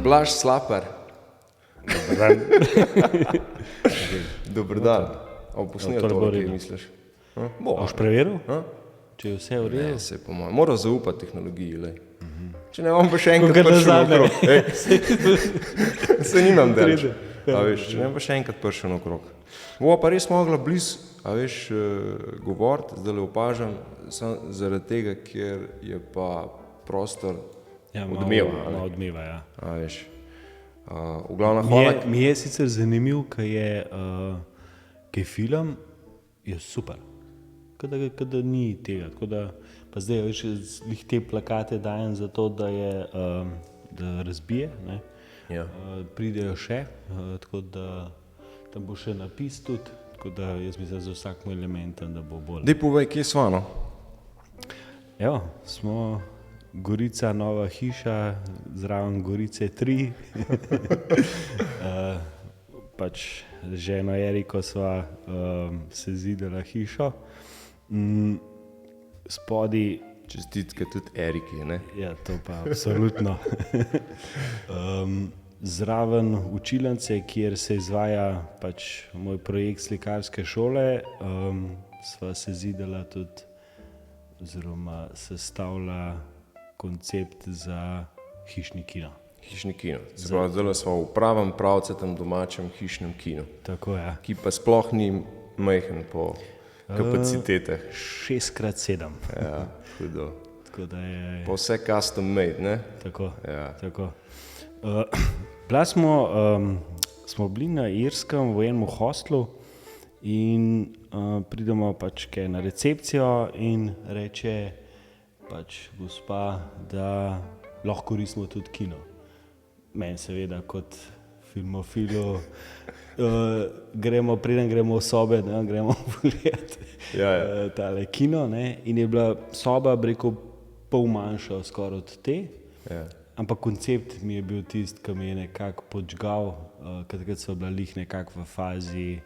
Blaž Slapar. Dober dan. Posnel to, kaj misliš? Boš preveril? Če je vse v redu? Ne, se po mojem. Moram zaupati tehnologiji, lej. Če ne bom pa še enkrat prišel okrog. Se nimam delč. A veš, če ne bom pa še enkrat prišel okrog. Bova pa res mogla bliz, a veš, govoriti, zdaj le opažam, zaradi tega, ker je pa prostor odmeva. Malo odmeva, ja. A veš. V glavnem hvala. Mi je sicer zanimiv, kaj je film, je super. Kada ni tega, tako da pa zdaj veš, te plakate dajem za to, da razbije, ne? Ja. Pridejo še, tako da tam bo še napis tudi, tako da jaz mislim za vsakim elementom, da bo bolj. Dej povej, kje sva, no? Evo, smo Gorica, Nova hiša, zraven Gorice 3. Pač z ženo Eriko sva sezidala hišo. Spodaj čestitke tudi Eriki, ne? Ja, to pa absolutno. Zraven učilnice, kjer se izvaja pač moj projekt slikarske šole, sva sezidala tudi oziroma sestavila koncept za hišni kino. Hišni kino. Se pravi, zdaj smo v pravem pravcatem domačem hišnem kinu. Tako, ja. Ki pa sploh ni majhen po kapacitetah. 6x7. Ja, hudo. Tako da je... Pa vse custom made, ne? Tako, ja. Tako. Smo bili na Irskem v enem hostlu in pridemo pač na recepcijo in reče pač gospa, da lahko koristimo tudi kino. Meni seveda kot filmofilu preden gremo v sobe, ne, gremo pogledati tale kino, ne, in je bila soba, rekel, pol manjša skoraj od te, ampak koncept mi je bil tisti, ki mi je nekako podžgal, kad so bila lih nekako v fazi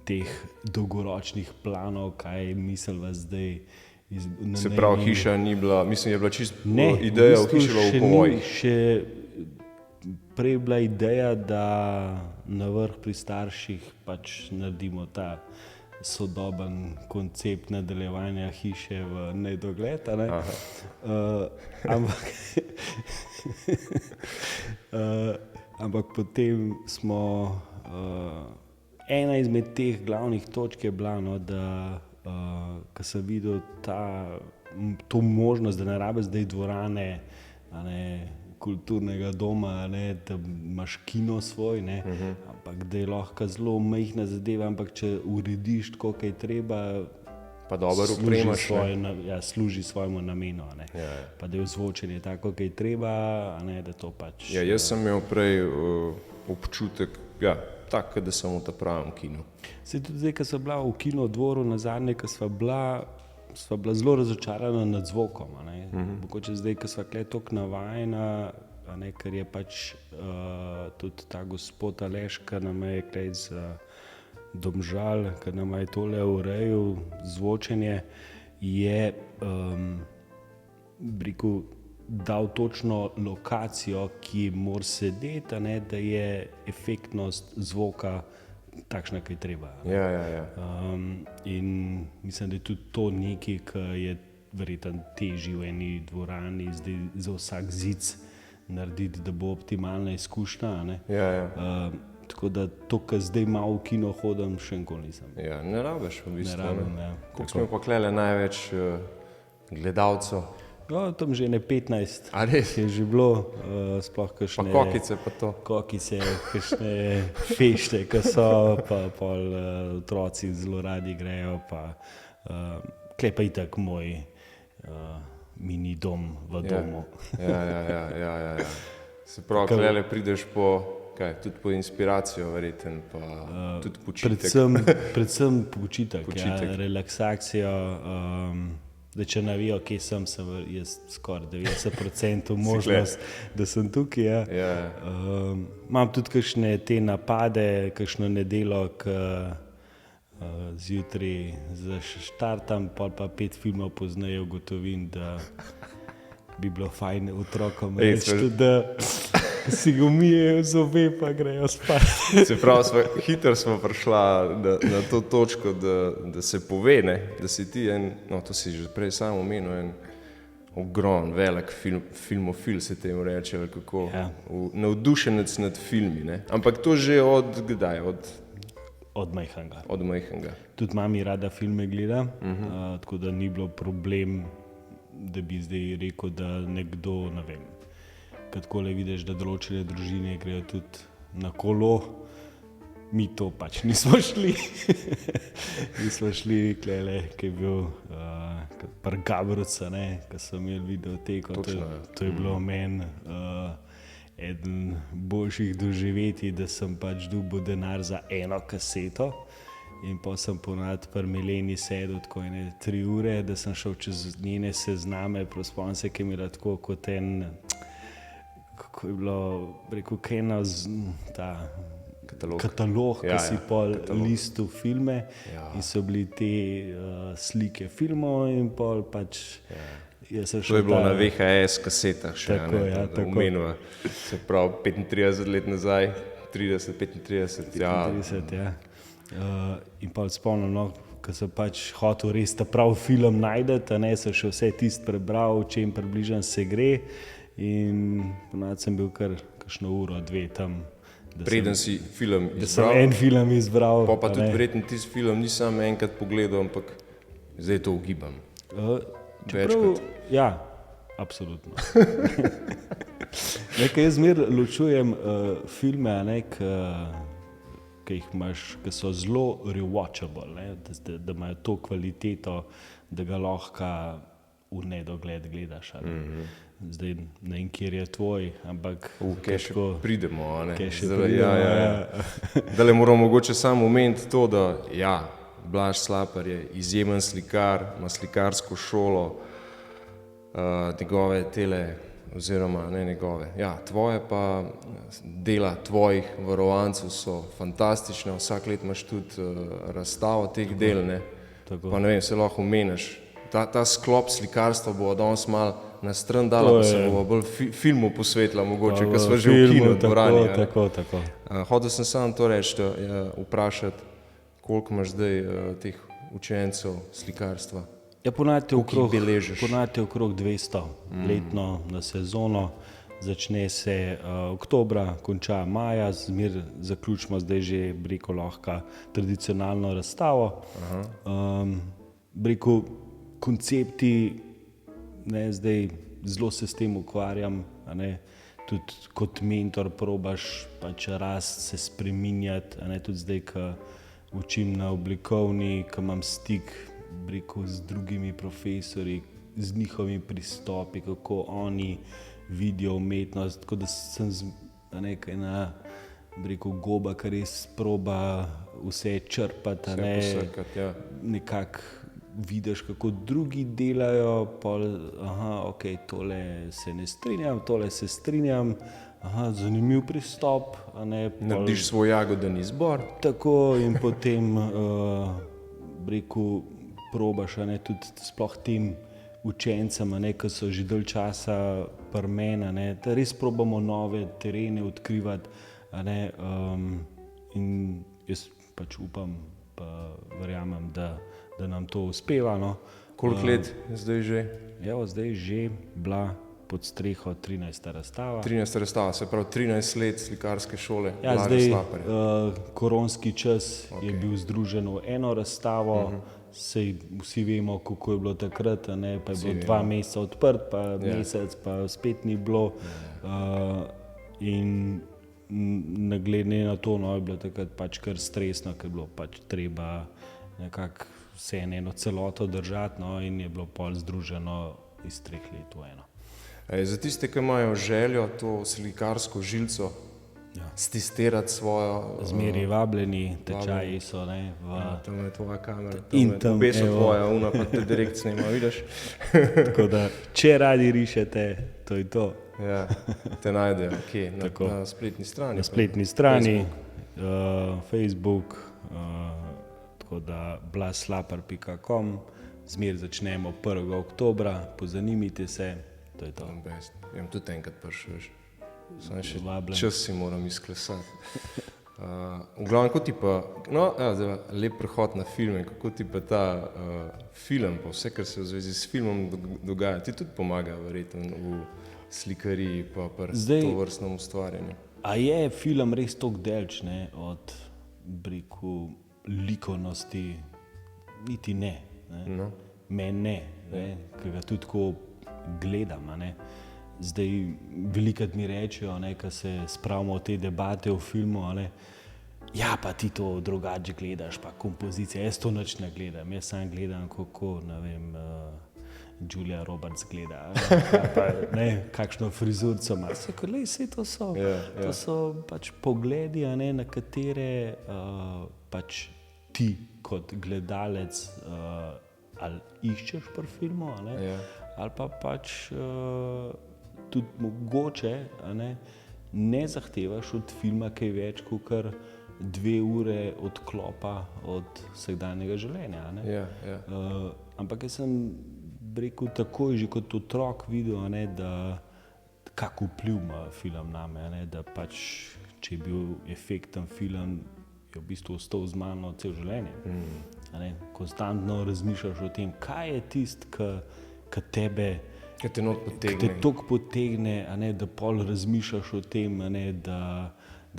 teh dolgoročnih planov, kaj misliva zdaj. Se pravi, hiša ni bila, mislim, je bila čisto ideja v hiši v povojih. Prej je bila ideja, da na vrh pri starših pač naredimo ta sodoben koncept nadaljevanja hiše v nedogled, ne? Ampak potem smo, ena izmed teh glavnih točk je bila, no, da ko sem videl to možnost, da ne rabe zdaj dvorane, kulturnega doma, ne, da imaš kino svoj, ne, ampak da je lahko zelo majhna zadeva, ampak če urediš tako, kaj treba, pa dobro opremaš, služi svojemu namenu, ne. Pa da je ozvočenje tako, kaj treba, ne, da to pač... Ja, jaz sem imel prej občutek, tako, da sem v ta pravem kinu. Se tudi zdaj, ko sva bila v Kinodvoru nazadnje, ko sva bila zelo razočarana nad zvokom, ne. Mogoče zdaj, ko sva tukaj toliko navajena, ker je pač tudi ta gospod Aleš, ki nam je tukaj iz Domžal, ki nam je tole urejal zvočenje, je rekel, dal točno lokacijo, ki mora sedeti, da je efektnost zvoka takšna, kaj treba. In mislim, da je tudi to nekaj, ki je verjetno težji v eni dvorani, zdaj za vsak zic narediti, da bo optimalna izkušnja. Tako da to, kar zdaj malo v kino hodim, še nikoli nisem. Ja, ne rabiš v bistvu. Ne rabim, ja. Koliko smo pa klele največ gledalcev? No, tam že ne 15. A res? Je že bilo, sploh kakšne... Pa kokice pa to? Kokice, kakšne fešte, ki so, pa pol otroci zelo radi grejo, pa tle pa itak moj mini dom v domu. Ja. Se pravi, klele prideš tudi po inspiracijo, verjetno, pa tudi počitek. Predvsem počitek, relaksacijo. Da če navijo, kje sem jaz skoraj 90% možnost, da sem tukaj. Imam tudi kakšne te napade, kakšno nedeljo, zjutraj zaštartam, pol pa 5 filmov pozneje ugotovim, da bi bilo fajn otrokom reči, da si ga umijejo zobe, pa grejo spat. Se pravi, hitro smo prišla na to točko, da se pove, ne, da si ti to si že prej sam omenil, en ogromen, velik filmofil se temu reče, ali kako, navdušenec nad filmi, ne. Ampak to že od kdaj? Od majhnega. Od majhnega. Tudi mami rada filme gleda, tako da ni bilo problem, da bi zdaj rekel, da nekdo, ne vem, kad takole vidiš, da določene družine grejo tudi na kolo, mi to pač nismo šli. Nismo šli, klele, ki je bil par Gabrovca, ki so imeli videoteko. To je bilo meni eden boljših doživetij, da sem pač dobil denar za eno kaseto in pa sem ponad pri Mileni sedel tako 3 ure, da sem šel čez njene sezname, spomnim se, ki je imela tako kot kako je bilo, rekel, ta katalog, ki si pol listu filme in so bili te slike filmov in pol pač to je bilo na VHS kasetah še, omenila. Se pravi 35 let nazaj, 30, 35, in pa spomnim, ko sem pač hotel res ta prav film najdeti, sem še vse tisto prebral, o čem približno se gre in ponad sem bil kar kakšno uro, 2 tam. Preden si film izbral. Da sem en film izbral. Pa tudi verjetno tisti film nisem enkrat pogledal, ampak zdaj to ugibam. Čeprav, ja, absolutno. Nekaj jaz zmer ločujem filme, ki jih imaš, ki so zelo rewatchable, da imajo to kvaliteto, da ga lahko v nedogled gledaš. Zdaj ne vem, kjer je tvoj, ampak kaj še pridemo, Dale moramo mogoče samo omeniti to, da Blaž Slapar je izjemen slikar, ima slikarsko šolo, njegove oziroma ne njegove, tvoje pa dela tvojih varovancev so fantastične, vsak let imaš tudi razstavo teh del, pa ne vem, se lahko omeniš. Ta sklop slikarstva bo danes malo na stran dala, pa se bomo bolj filmu posvetila mogoče, ker smo že v kino dvorani. Tako. Hotel sem samo to reči, vprašati, koliko imaš zdaj teh učencev slikarstva? Ponavadi okrog 200 letno na sezono, začne se oktobra, konča maja, zaključimo zdaj že lahko tradicionalno razstavo. Koncepti, zdaj zelo se s tem ukvarjam, tudi kot mentor probaš pač rast, se spreminjati, tudi zdaj, ko učim na oblikovni, ko imam stik z drugimi profesorji, z njihovimi pristopi, kako oni vidijo umetnost, tako da sem ena goba, ki res proba vse črpati, nekako vidiš, kako drugi delajo, tole se ne strinjam, tole se strinjam, zanimiv pristop. Narediš svoj jagoden izbor. Tako in potem probaš tudi sploh tem učencem, ki so že dalj časa pri meni, da res probamo nove terene odkrivati. In jaz pač upam, pa verjamem, da nam to uspeva. Koliko let zdaj že? Zdaj je že bila pod streho 13. razstava. 13. razstava, se pravi 13 let slikarske šole. Zdaj koronski čas je bil združen v eno razstavo, sej vsi vemo, kako je bilo takrat, pa je bilo 2 meseca odprt, pa mesec, pa spet ni bilo. In glede na to, je bilo takrat pač kar stresno, ker je bilo pač treba nekako vse eno celoto držati, in je bilo pol združeno iz 3 let v eno. Za tiste, ki imajo željo to slikarsko žilico stistirati svojo... Zmeri vabljeni, tečaji so, tam je tvoja kamera, tam je tvoja, una pa te direkt snema, vidiš? Tako da, če radi rišete, to je to. Te najdejo, kje? Na spletni strani? Na spletni strani, Facebook, tako da blažslapar.com, zmer začnemo 1. oktobra, pozanimite se to je to. Jem tudi enkrat prišel, veš. Samo še Vabljen. čas si moram izklesati. V glavnem, kako ti pa, no, zdaj, lep prehod na filme, kako ti pa ta film, pa vse, kar se v zvezi s filmom dogaja, ti tudi pomaga verjetno v slikariji pa pri tovrstnem ustvarjanju. A je film res toliko delč, ne, od breku likovnosti? Niti ne. No. Meni ne, ker ga tudi tako gledam. Ne. Zdaj, velikokrat mi rečejo, ko se spravimo v te debate o filmu, ne, ja, pa ti to drugače gledaš, pa kompozicija, jaz to nič ne gledam, jaz sam gledam, kako, ne vem, Julia Roberts gleda, pa, ne, kakšno frizurico ima. Saj to so, to so pač pogledi, ne, na katere pač ti kot gledalec ali iščeš pri filmu, ali pa pač tudi mogoče ne zahtevaš od filma kaj več kot 2 ure odklopa od vsakdanjega življenja. Ampak jaz sem rekel takoj že kot otrok videl, da kak vpliv ima film name, da pač če je bil efekten film, je v bistvu ostal z mano cel življenje. Konstantno razmišljaš o tem, kaj je tisto, ki tebe te toliko potegne, da pol razmišljaš o tem, da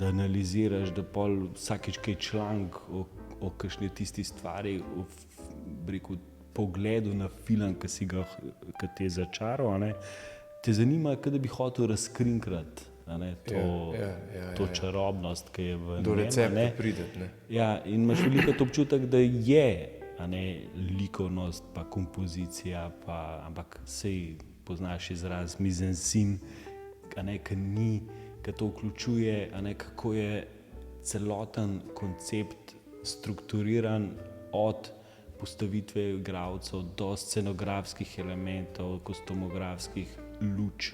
analiziraš, da pol vsakič kaj članek o kakšni tisti stvari, o pogledu na film, ki te je začaral, te zanima, da bi hotel razkrinkati to čarobnost, ki je v njem. Do recepta prideti. Ja, in imaš veliko občutek, da je likovnost, pa kompozicija, ampak sej poznaš izraz mise-en-scene, ki to vključuje, kako je celoten koncept strukturiran od postavitve igralcev do scenografskih elementov, kostumografskih luč,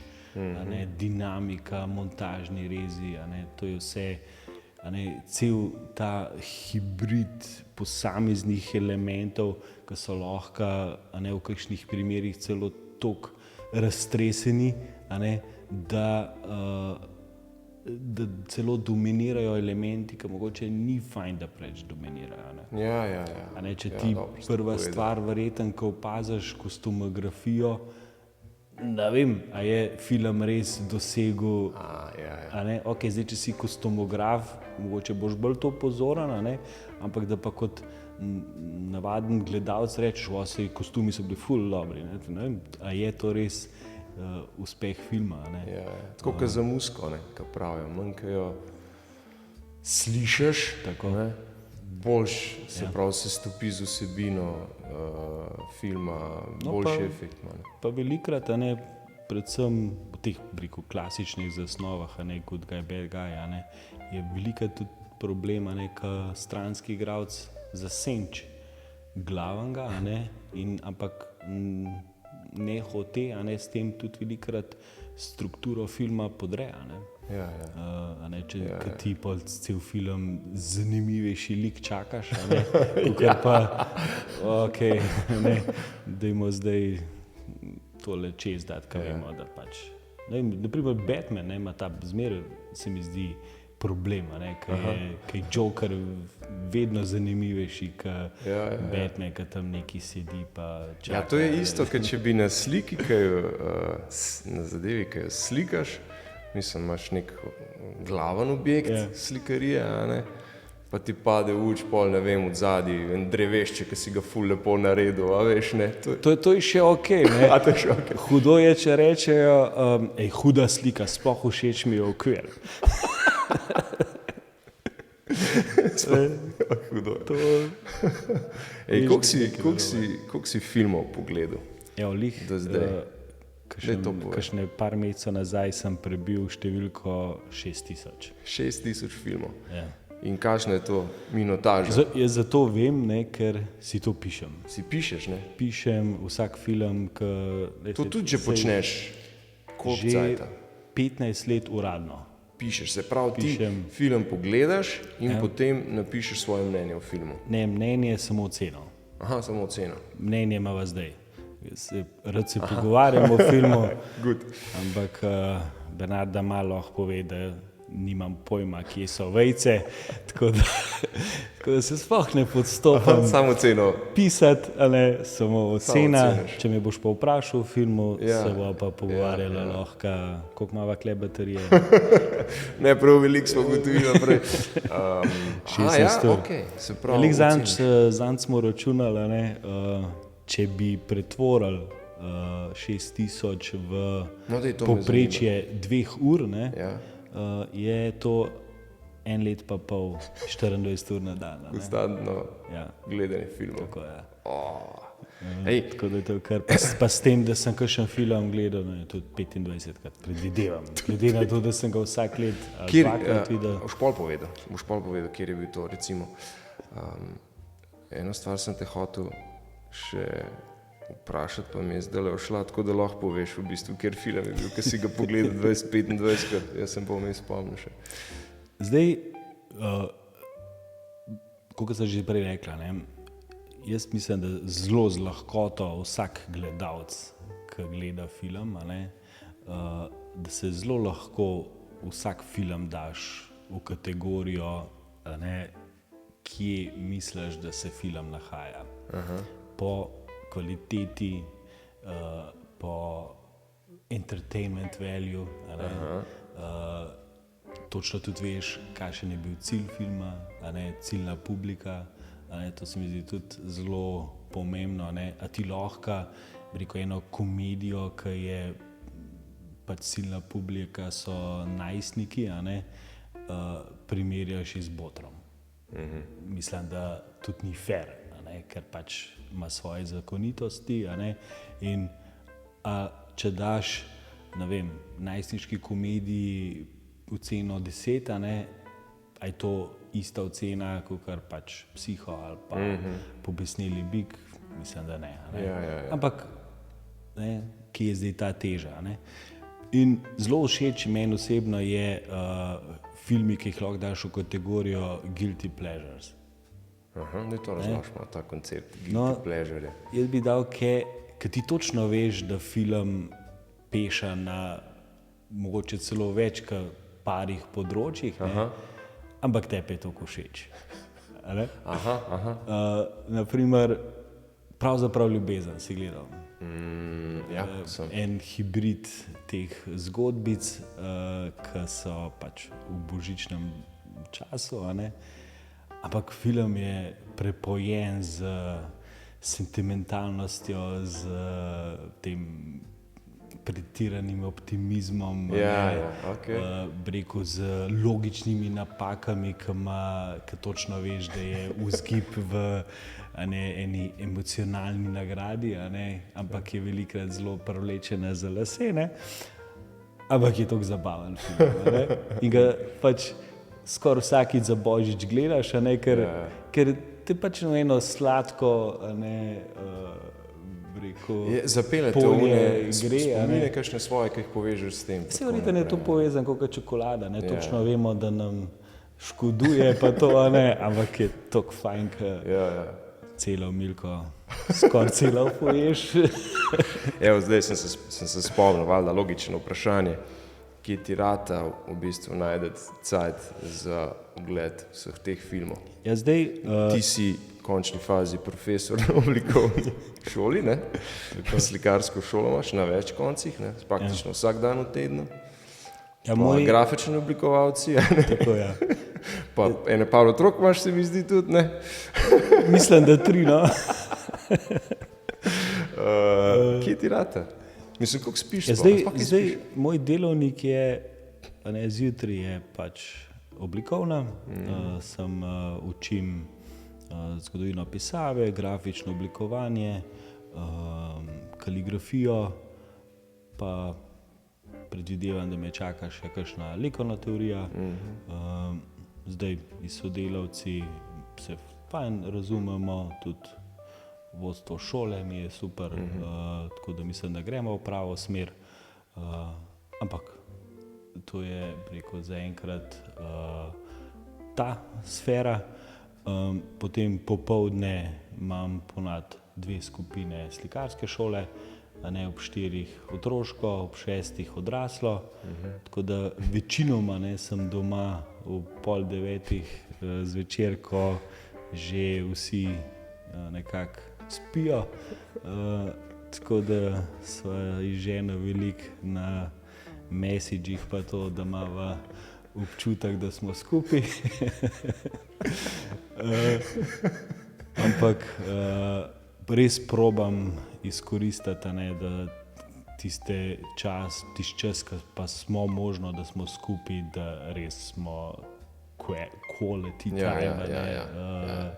dinamika, montažni rezi, to je vse, cel ta hibrid posameznih elementov, ki so lahko v kakšnih primerih celo toliko raztreseni, da celo dominirajo elementi, ki mogoče ni fajn, da preveč dominirajo. Če ti prva stvar, verjetno, ko opaziš kostumografijo, ne vem, a je film res dosegel. Ok, zdaj, če si kostumograf, mogoče boš bolj to pozoren, ampak da pa kot navaden gledalec rečeš, saj kostumi so bili ful dobri. A je to res uspeh filma? Tako kot za muziko, ko pravijo, manj ko jo slišiš, boljš se pravi se stopi z vsebino filma, boljši efekt ima. Pa velikokrat, predvsem v teh klasičnih zasnovah, Good Guy, Bad Guy, je velikokrat tudi problem, ko stranski igralec zasenči glavnega, ampak ne hote, s tem tudi velikokrat strukturo filma podreja. Če ti pa cel film zanimivejši lik čakaš, kakor pa ok, dajmo zdaj tole čez dati, kaj vemo, da pač. Naprimer Batman ima ta zmeraj, se mi zdi, problem, kaj je Joker vedno zanimivejši, kot Batman, ki tam neki sedi pa čaka. Ja, to je isto, kot če bi na sliki, na zadevi, ki jo slikaš, mislim, imaš nek glaven objekt slikarije, pa ti pade v uč pol, ne vem, od zadaj, en drevešče, ki si ga ful lepo naredil, a veš, ne? To je še okej, ne? A to je še okej. Hudo je, če rečejo, huda slika, sploh všeč mi je okvir. Hudo. Koliko si filmov pogledal? Do zdaj? Kakšne par mesecev nazaj sem prebil številko 6000. 6000 filmov? Ja. In kakšna je to minutaža? Jaz zato vem, ker si to pišem. Si pišeš, ne? Pišem vsak film, to tudi že počneš? Koliko cajta? 15 let uradno. Pišeš, se pravi, ti film pogledaš in potem napišeš svoje mnenje o filmu. Ne, mnenje je samo oceno. Aha, samo oceno. Mnenje imava zdaj. Rad se pogovarjam o filmu, ampak Bernarda malo lahko pove, da nimam pojma, kje so vejce, tako da se sploh ne podstopam. Samo ceno. Pisati, samo ocena. Če me boš pa vprašal o filmu, se bo pa pogovarjala lahko, koliko ima kle baterije. Ne, prav veliko smo gotovili naprej. 16 ur. Okay. Zanj smo računali, če bi pretvorili 6000 v povprečje 2 ur, je to 1 let pa pol, 24 ur na dan. Konstantno gledanje filmov. Tako je. Tako da je to kar, pa s tem, da sem kakšen film gledal, tudi 25krat predvidevam. Glede na to, da sem ga vsak let dvakrat videl. Boš pol povedal, kjer je bil to, recimo. Eno stvar sem te hotel še vprašati, pa mi je zdaj ošla, tako da lahko poveš v bistvu, kjer film je bil, ki si ga pogledal 20-25krat, jaz sem pa vmes spomnil še. Zdaj, kot sem že prej rekla, jaz mislim, da zelo z lahkoto vsak gledalec, ki gleda film, da se zelo lahko vsak film daš v kategorijo, kje misliš, da se film nahaja. Po kvaliteti, po entertainment value, točno tudi veš, kakšen je bil cilj filma, ciljna publika, to se mi zdi tudi zelo pomembno, a ti lahko, bi rekel, eno komedijo, ki je pač ciljna publika, so najstniki, primerjaš z Botrom. Mislim, da tudi ni fair, ker pač ima svoje zakonitosti, in če daš, ne vem, najstniški komediji oceno 10, a je to ista ocena, kakor pač Psiho ali pa Pobesneli bik, mislim, da ne. Ampak, kje je zdaj ta teža? In zelo všeč meni osebno je filmi, ki jih lahko daš v kategorijo guilty pleasures. Ne to razlašmo, ta koncept guilty pleasure. Jaz bi dal, ker ti točno veš, da film peša na mogoče celo več kot parih področjih, ampak tebi je to všeč. Naprimer, pravzaprav Ljubezen si gledal. En hibrid teh zgodbic, ki so pač v božičnem času, ampak film je prepojen z sentimentalnostjo, z tem pretiranim optimizmom, z logičnimi napakami, ki točno veš, da je vzgib v eni emocionalni nagradi, ampak je velikokrat zelo privlečena za lase, ampak je tako zabaven film. In ga pač skoraj vsakič za Božič gledaš, ker te pač eno sladko, zapeljete v spomine kakšne svoje, ki jih povežeš s tem. Se verjetno je to povezan kot čokolada, točno vemo, da nam škoduje pa to, ampak je tako fajn, ker celo milko skoraj celo poješ. Evo, zdaj sem se spomnil, valjda logično vprašanje, kje ti rata v bistvu najdeti cajt za ogled vseh teh filmov. Ja, zdaj... Ti si v končni fazi profesor na oblikovni šoli, slikarsko šolo imaš na več koncih, praktično vsak dan v tednu. Grafični oblikovalci. Tako, ja. Pa ene par otrok imaš, se mi zdi tudi, ne? Mislim, da 3, no. Kje ti rata? Mislim, koliko spiš? Zdaj, moj delovnik je, zjutraj je pač oblikovna, učim zgodovino pisave, grafično oblikovanje, kaligrafijo, pa predvidevam, da me čaka še kakšna likovna teorija. Zdaj s sodelavci se fajn razumemo, tudi vodstvo šole mi je super, tako da mislim, da gremo v pravo smer, ampak to je, rekel, zaenkrat ta sfera. Potem popoldne imam ponad 2 skupine slikarske šole, ob 4 otroško, ob 6 odraslo. Tako da večinoma sem doma ob 8:30 zvečer, ko že vsi nekako spijo. Tako da sva žena veliko na messagih, pa to, da imava občutek, da smo skupaj. Ampak res probam izkoristiti, da tisti čas, ki pa smo možno, da smo skupaj, da res smo quality time,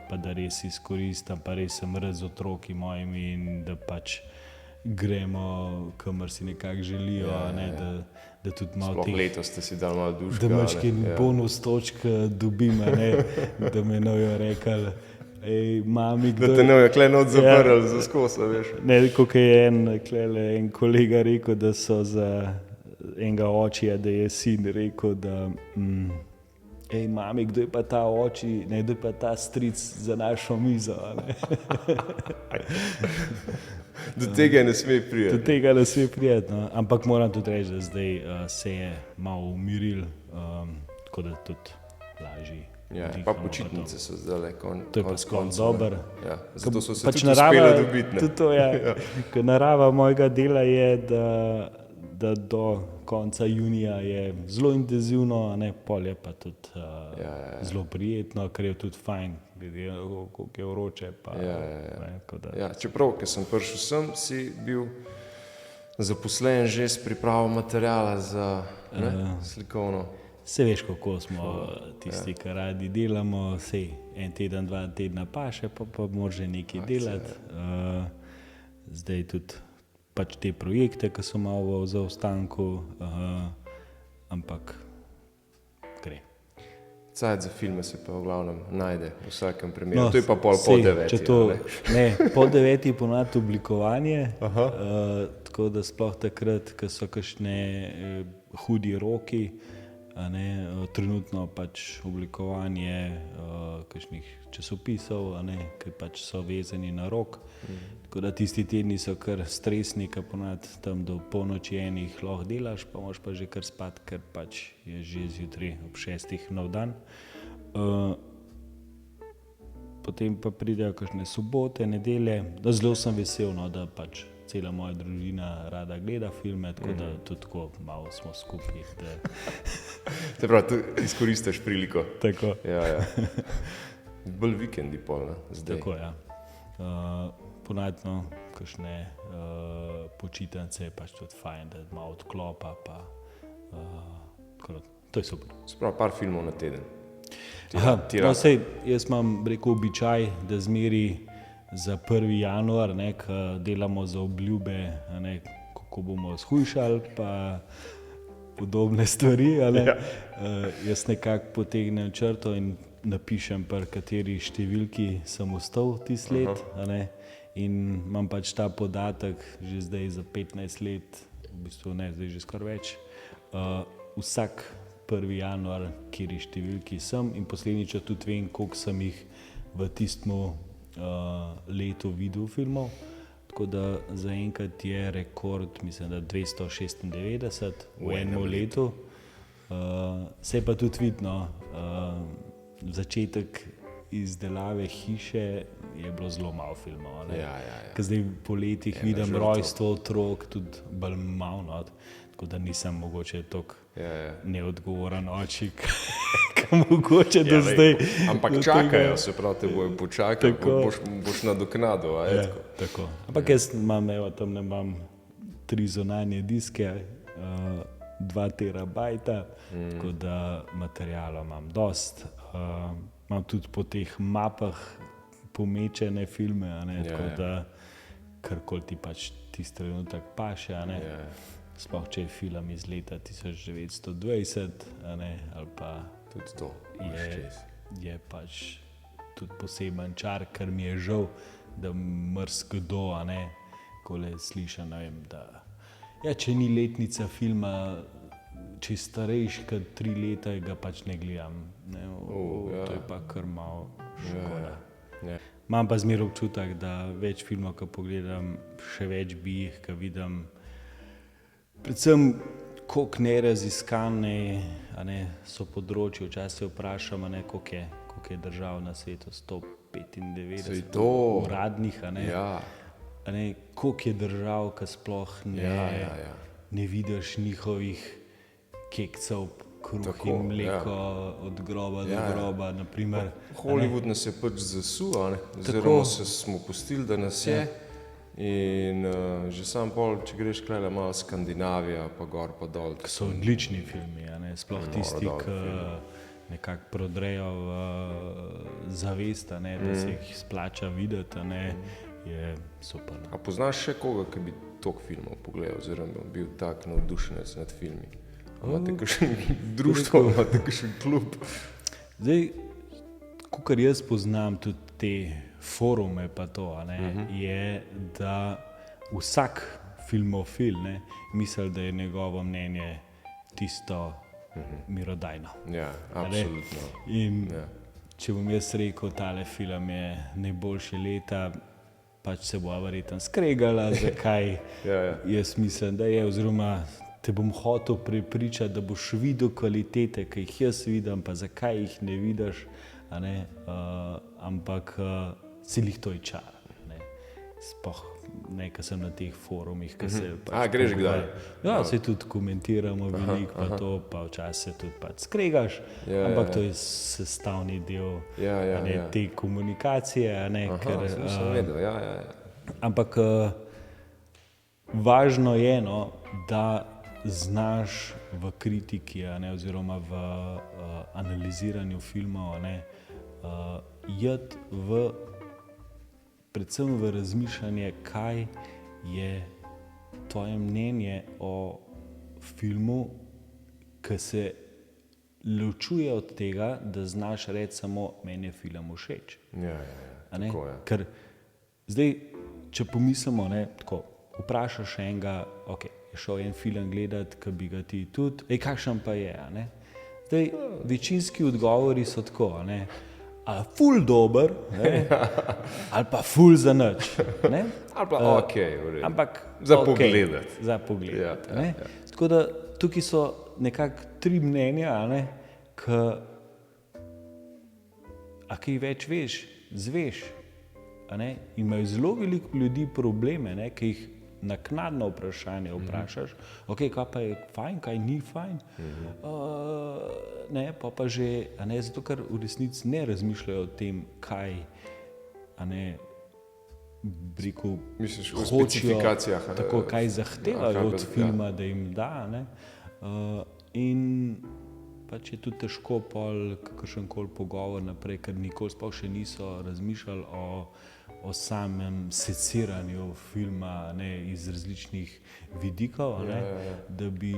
pa da res izkoristim, pa res sem z otroki mojimi in da pač gremo, kamor si nekako želijo, da tudi malo sploh letos ste si dali malo duška. Da mački bonus točk dobim, da me nojo rekli, mami, da te nojo kleno zaprli za skosa, veš. Ne, kot je en kolega rekel, da so za enega očija, da je sin rekel, da mami, kdo je pa ta oči, kdo je pa ta stric za našo mizo. Do tega ne sme prijeti. Do tega ne sme prijeti, no. Ampak moram tudi reči, da zdaj se je malo umiril, tako da tudi lažji. Ja, pa počitnice so zdaj to je pa skoraj dober. Ja, zato so se pač tudi uspele dobiti. Tudi to je. Ker narava mojega dela je, da do konca junija je zelo intenzivno, pol je pa tudi zelo prijetno, ker je tudi fajn, glede koliko je vroče. Čeprav, ker sem prišel sem, si bil zaposlen že s pripravo materijala za slikovno. Se veš, kako smo tisti, ki radi delamo, en teden, 2 tedna paše, pa može nekaj delati. Zdaj tudi pač te projekte, ki so malo v zaostanku, ampak gre. Cajt za filme se pa v glavnem najde v vsakem primeru. No, to je pa po 9:00. Po 9:00 ponavadi oblikovanje, tako da sploh takrat, ko so kakšne hudi roki, trenutno pač oblikovanje kakšnih časopisov, ki pač so vezani na rok. Tako da tisti tedni so kar stresni, ker ponavadi tam do polnoči enih lahko delaš, pa moraš pa že kar spati, ker pač je že zjutraj ob 6:00 nov dan. Potem pa pridejo kakšne sobote, nedelje. Zelo sem vesel, da pač cela moja družina rada gleda filme, tako da tudi tako malo smo skupaj. Se pravi, tu izkoristiš priliko. Tako. Ja. Bolj vikendi pol, zdaj. Tako, ja. Ponavadi, kakšne počitnice je pač tudi fajn, da malo odklopa, pa to je super. Se pravi, par filmov na teden. Jaz imam, rekel, običaj, da zmeri za 1. januar, ko delamo za obljube, kako bomo shujšali, pa podobne stvari. Jaz nekako potegnem črto in napišem, pri kateri številki sem ostal tisti let. In imam pač ta podatek že zdaj za 15 let, v bistvu ne, zdaj že skoraj več. Vsak 1. januar, kjeri številki sem, in posledično tudi vem, koliko sem jih v tistem letu videl filmov. Tako da zaenkrat je rekord, mislim, da 296 v enem letu. Se pa tudi vidno, začetek izdelave hiše je bilo zelo malo filmov. Ker zdaj po letih vidim rojstvo otrok, tudi bolj malo, tako da nisem mogoče toliko neodgovoren oči, mogoče do zdaj. Ampak čakajo, se pravi, te bojo počakali, boš nadoknadil. Tako. Ampak jaz imam 3 zunanje diske, 2 terabajta, tako da materijala imam dost. Imam tudi po teh mapah pomečene filme, tako da karkoli ti pač tisti trenutek paše. Sploh če je film iz leta 1920, ali pa tudi to je pač tudi poseben čar, ker mi je žal, da marsikdo, ko le slišim, da če ni letnica filma, če je starejši kot 3 leta, ga pač ne gledam. To je pa kar malo škoda. imam pa zmeraj občutek, da več filmov, ko pogledam, še več bi jih, ko vidim. Predvsem, koliko neraziskane so področje, včasih se vprašam, koliko je držav na svetu, 195 uradnih, koliko je držav, ki sploh ne vidiš njihovih kekcev, kruh in mleko od groba do groba. Naprimer, Hollywood nas je pač zasul, oziroma smo pustili, da nas je. In že sam pol, če greš kraj malo Skandinavija, pa gor pa dol. So odlični filmi, sploh tisti, ki nekako prodrejo v zavest, da se jih splača videti, je super. A poznaš še koga, ki bi toliko filmov pogledal, oziroma bil tak navdušenec nad filmi? Imate kakšen društvo, imate kakšen klub? Zdaj, kakor jaz poznam tudi te forume, pa to, je, da vsak filmofil misli, da je njegovo mnenje tisto mirodajno. Ja, absolutno. In če bom jaz rekel, tale film je najboljši leta, pač se bo verjetno skregala, zakaj jaz mislim, da je, oziroma te bom hotel prepričati, da boš videl kvalitete, ki jih jaz vidim, pa zakaj jih ne vidiš, ampak celih to je čar. Sploh nekaj sem na teh forumih, ki se pač greš kdaj? Ja, se tudi komentiramo veliko, pa to, pa včasih se tudi pač skregaš, ampak to je sestavni del te komunikacije, sem vedel, ampak važno je, da znaš v kritiki, oziroma v analiziranju filmov, iti predvsem v razmišljanje, kaj je tvoje mnenje o filmu, ki se ločuje od tega, da znaš reči samo, meni je film všeč. Tako je. Ker zdaj, če pomislimo, tako, vprašaš enega, je šel en film gledati, ki bi ga ti tudi, kakšen pa je, Zdaj, večinski odgovori so tako, ali ful dober, ali pa ful za nič. Ali pa ampak za pogledati. Za pogledati. Tako da tukaj so nekako tri mnenja, a kaj več veš, zveš. Imajo zelo veliko ljudi probleme, ki jih naknadno vprašanje vprašaš, kaj pa je fajn, kaj ni fajn, pa že, zato ker v resnici ne razmišljajo o tem, kaj, misliš v specifikacijah, tako, kaj zahtevajo od filma, da jim da, in pač je tudi težko pol kakršenkoli pogovor naprej, ker nikoli sploh še niso razmišljali o samem seciranju filma, iz različnih vidikov, da bi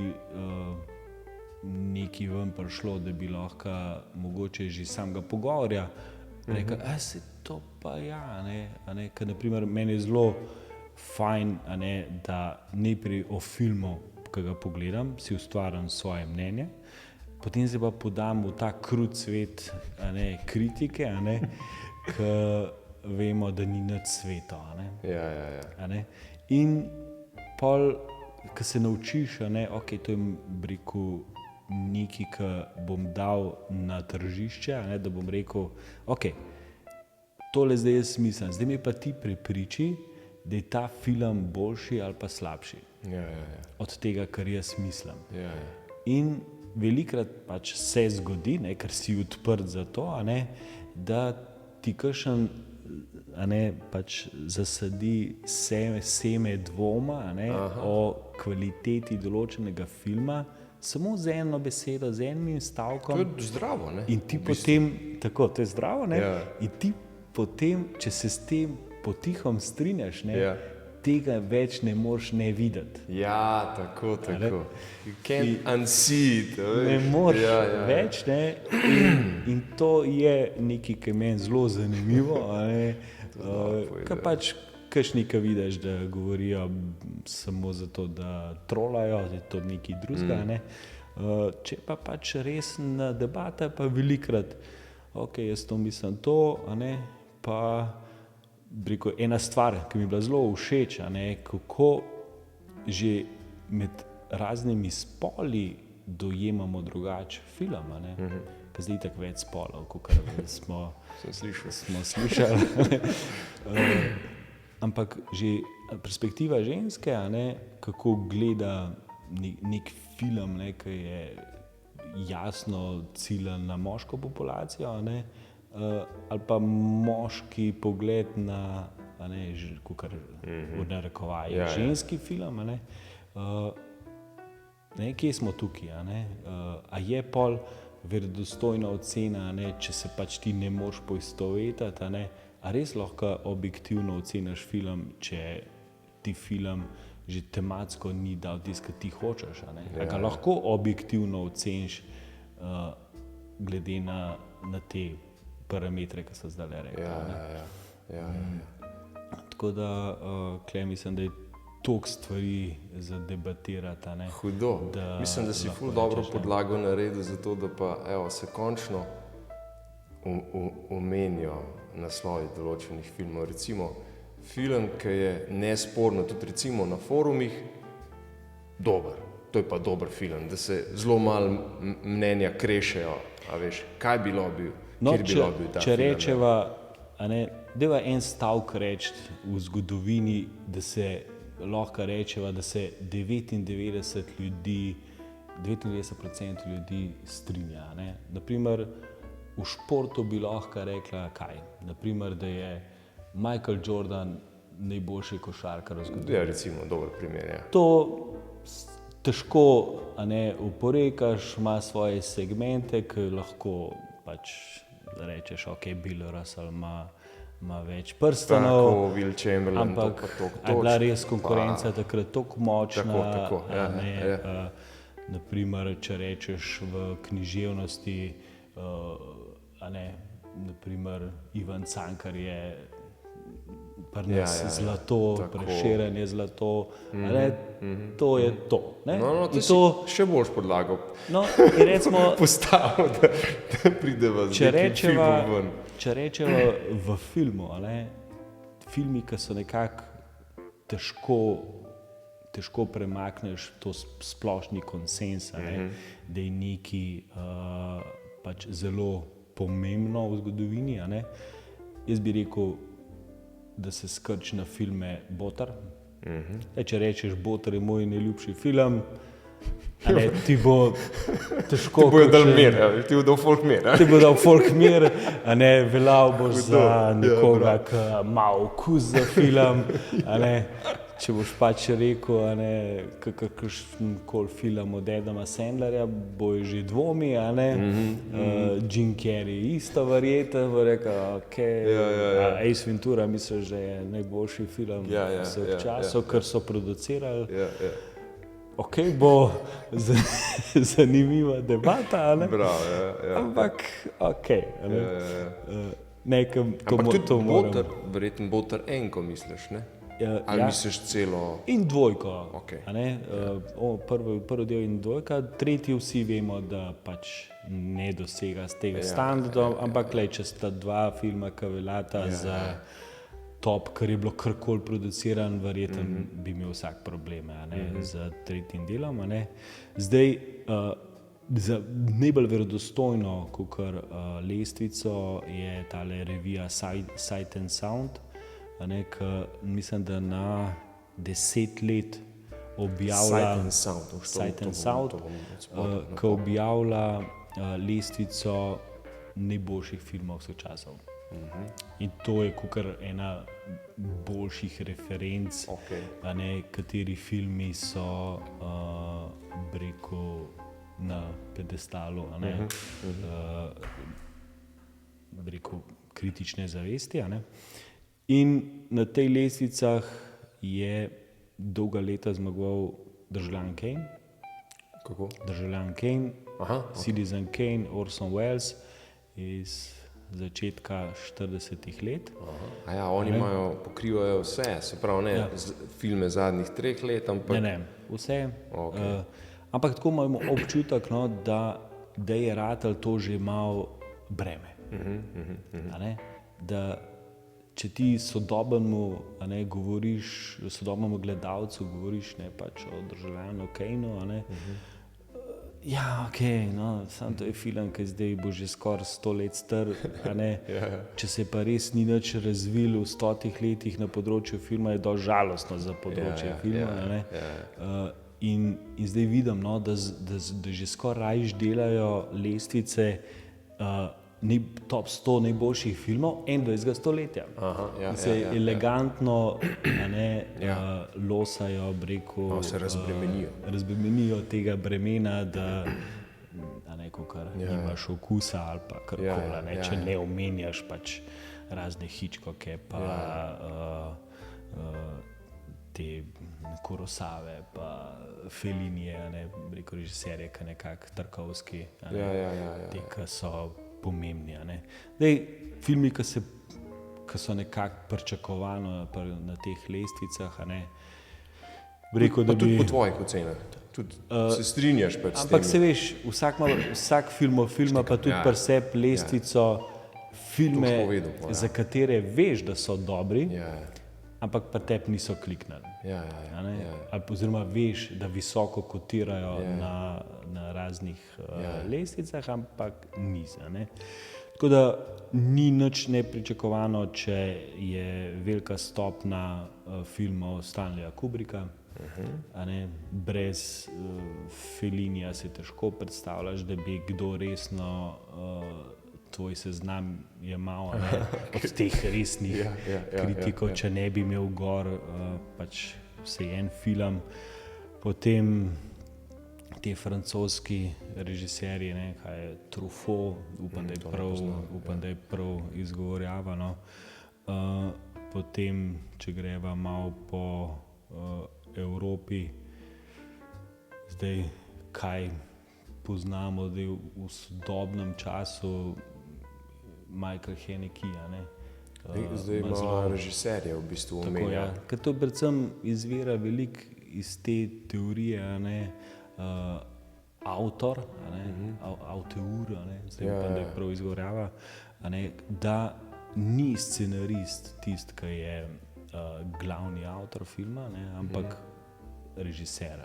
nekaj ven prišlo, da bi lahko mogoče že samega pogovorja rekel, se to pa ker naprimer meni je zelo fajn, da najprej o filmu, ki ga pogledam, si ustvarim svoje mnenje, potem se pa podam v ta krut svet kritike, ki vemo, da ni nič sveto. In pol, ko se naučiš, to je nekaj, ki bom dal na tržišče, da bom rekel, tole zdaj jaz mislim, zdaj mi pa ti prepriči, da je ta film boljši ali pa slabši od tega, kar jaz mislim. In velikokrat pač se zgodi, ker si odprt za to, da ti kakšen pač zasadi seme dvoma o kvaliteti določenega filma, samo z eno besedo, z enim stavkom. To je zdravo, In ti potem, tako, to je zdravo, in ti potem, če se s tem potihom strinjaš, tega več ne moreš ne videti. Ja, tako. You can't unsee it. Ne moreš več, in to je nekaj, ki je meni zelo zanimivo, ker pač kakšni, ki vidiš, da govorijo samo zato, da trolajo, da je to nekaj drugega, če pa pač resna debata, pa velikokrat, jaz to mislim to, pa rekel, ena stvar, ki mi je bila zelo všeč, kako že med raznimi spoli dojemamo drugače film. Ker zdaj tako več spolov, kot smo slišali. Ampak že perspektiva ženske, kako gleda nek film, ki je jasno ciljan na moško populacijo, ali pa moški pogled na, v narekovaju, ženski film. Kje smo tukaj? A je pol verodostojna ocena, če se pač ti ne moreš poistovetiti, a res lahko objektivno oceniš film, če ti film že tematsko ni dal tisto, kar ti hočeš. A ga lahko objektivno oceniš glede na te parametre, ki so zdaj rekli. Tako da tukaj mislim, da je toliko stvari za debatirati. Hudo. Mislim, da si ful dobro podlago naredil za to, da pa se končno omenijo naslovi določenih filmov. Recimo film, ki je nesporno, tudi recimo na forumih, dober. To je pa dober film, da se zelo malo mnenja krešejo. A veš, kaj bi bilo bil, kjer bi bilo bil ta film. Če rečeva, deva en stavek reči v zgodovini, da se lahko rečeva, da se 99% ljudi strinja. Naprimer, v športu bi lahko rekla kaj? Naprimer, da je Michael Jordan najboljši košarkar v zgodovini. Ja, recimo, dober primer. To težko oporekaš, ima svoje segmente, ki lahko pač rečeš, Bill Russell ima več prstanov. Tako, Will Chamberlain, ampak je bila res konkurenca takrat toliko močna. Tako, Naprimer, če rečeš v književnosti, naprimer Ivan Cankar je zlato, Prešeren je zlato, to je to. Ti si še boljš podlago postavil, da prideva z nekim filmom ven. Če rečeva v filmu, filmi, ki so nekako težko premakneš to splošni konsens, da je nekaj pač zelo pomembno v zgodovini. Jaz bi rekel, da se skrči na filme Botar. Če rečeš, Botar je moj najljubši film, ti bo težko. Ti bojo dal mir, ti bo dal folk mir. Ti bo dal folk mir, veljal boš za nekoga, ki ima okus za film. Če boš pač rekel, kakšen koli film od Adama Sandlerja, bojo že dvomi. Jim Carrey isto verjeten, bo rekel, Ace Ventura misliš, da je najboljši film vseh časov, ker so producirali. Bo zanimiva debata, ampak nekam to moram. Ampak tudi verjetno Botar enko misliš, ne? Ali misliš celo? In dvojko. Prvi del in dvojka, tretji vsi vemo, da pač ne dosega z tega standarda, ampak če sta dva filma, ki veljata za top, kar je bilo karkoli produciran, verjetno bi imel vsak probleme z tretjim delom. Zdaj, za najbolj verodostojno kakor lestvico je tale revija Sight and Sound, mislim, da na 10 let objavlja Sight and Sound, ki objavlja lestvico najboljših filmov vseh časov. In to je kakor ena boljših referenc, kateri filmi so na pedestalu kritične zavesti. In na tej lestvicah je dolga leta zmagoval Državljan Kane. Kako? Državljan Kane, Citizen Kane, Orson Welles iz začetka 40-ih let. Oni pokrivajo vse, se pravi ne filme zadnjih 3 let, ampak... Ne, vse. Ampak tako imamo občutek, da je ratal to že malo breme. Da če ti sodobnemu, govoriš, sodobnemu gledalcu govoriš, ne, pač o državljanu Kejnu, ja, no, samo to je film, ki zdaj bo že skoraj 100 let star, če se pa res ni nič razvil v 100 letih na področju filma, je dosti žalostno za področje filma, In zdaj vidim, no, da že skoraj rajš delajo lestvice top 100 najboljših filmov 21. stoletja. Se elegantno losajo, se razbremenijo. Razbremenijo tega bremena, da nimaš okusa ali pa karkoli, če ne omenjaš pač razne Hitchcocke pa te Kurosave, pa Fellinije, režiserje, ki nekako Tarkovski, te, ki so pomembni. Zdaj, filmi, ki so nekako pričakovani na teh lestvicah, rekel, da tudi po tvojih ocenah. Se strinjaš pač s tem? Ampak se veš, vsak film pa tudi pri sebi lestvico filme, za katere veš, da so dobri, ampak pa tebi niso kliknili. Oziroma veš, da visoko kotirajo na raznih lestvicah, ampak niso. Tako da ni nič nepričakovano, če je velika stopna filmov Stanleya Kubricka. Brez Fellinija si težko predstavljaš, da bi kdo resno tvoj seznam jemal od teh resnih kritikov, če ne bi imel gor pač vsaj en film. Potem te francoski režiserji, kaj je Truffaut, upam, da je prav izgovorjavano. Potem, če greva malo po Evropi, zdaj kaj poznamo v sodobnem času, Michael Haneke. Zdaj ima režiserje v bistvu omenja. Ker to predvsem izvira veliko iz te teorije, avtor, zdaj upam, da je prav izgovorjava, da ni scenarist tisti, ki je glavni avtor filma, ampak režiser.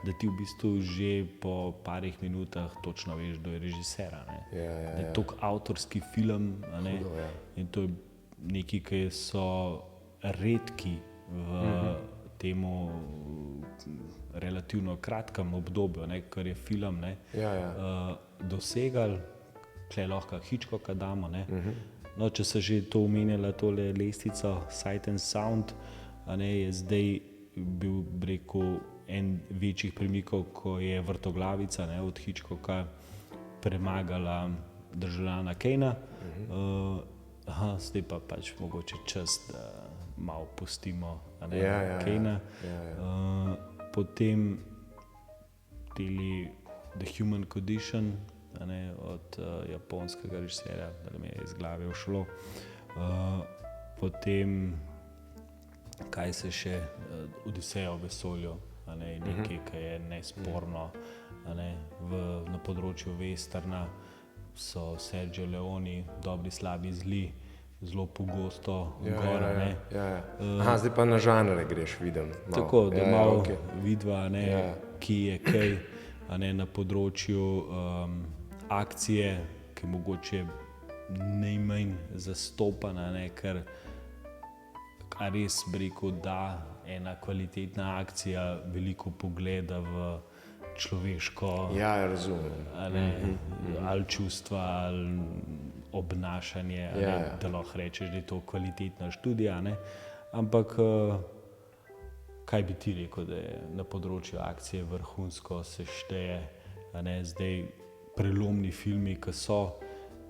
Da ti v bistvu že po parih minutah točno veš, kdo je režiser. Da je to avtorski film, in to je nekaj, ki so redki v temu relativno kratkem obdobju, kar je film dosegal, tukaj lahko Hitchcocka damo. No, če se že to omenjala, tole lestvico Sight and Sound, je zdaj bil, rekel, en večjih premikov, ko je Vrtoglavica od Hitchcocka premagala državljana Kejna. Zdaj pa pač mogoče čas, da malo pustimo Kejna. Potem The Human Condition od japonskega režiserja, da mi je iz glave ušlo. Potem kaj se še, Odiseja v vesolju, nekaj, ki je nesporno, na področju westerna so Sergio Leone, Dobri, slabi, zli, zelo pogosto gor. Zdaj pa na žanre greš, vidim. Tako, da malo vidva, ki je kaj na področju akcije, ki je mogoče najmanj zastopana, ker res bi rekel, da ena kvalitetna akcija veliko pogleda v človeško ali čustva ali obnašanje, da lahko rečeš, da je to kvalitetna študija. Ampak kaj bi ti rekel, da je na področju akcije vrhunsko se šteje? Zdaj prelomni filmi, ki so,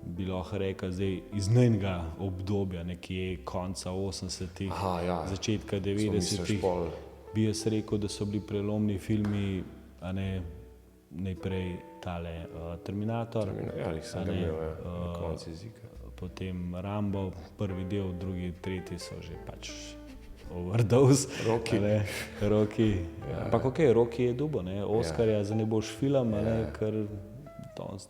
bi lahko rekel, zdaj iz najnega obdobja, nekje konca 80-ih, začetka 90-ih, bi jaz rekel, da so bili prelomni filmi, najprej tale Terminator, potem Rambo, prvi del, drugi, tretji so že pač overdose. Rocky. Ampak Rocky je dobil Oskarja za najboljši film, ker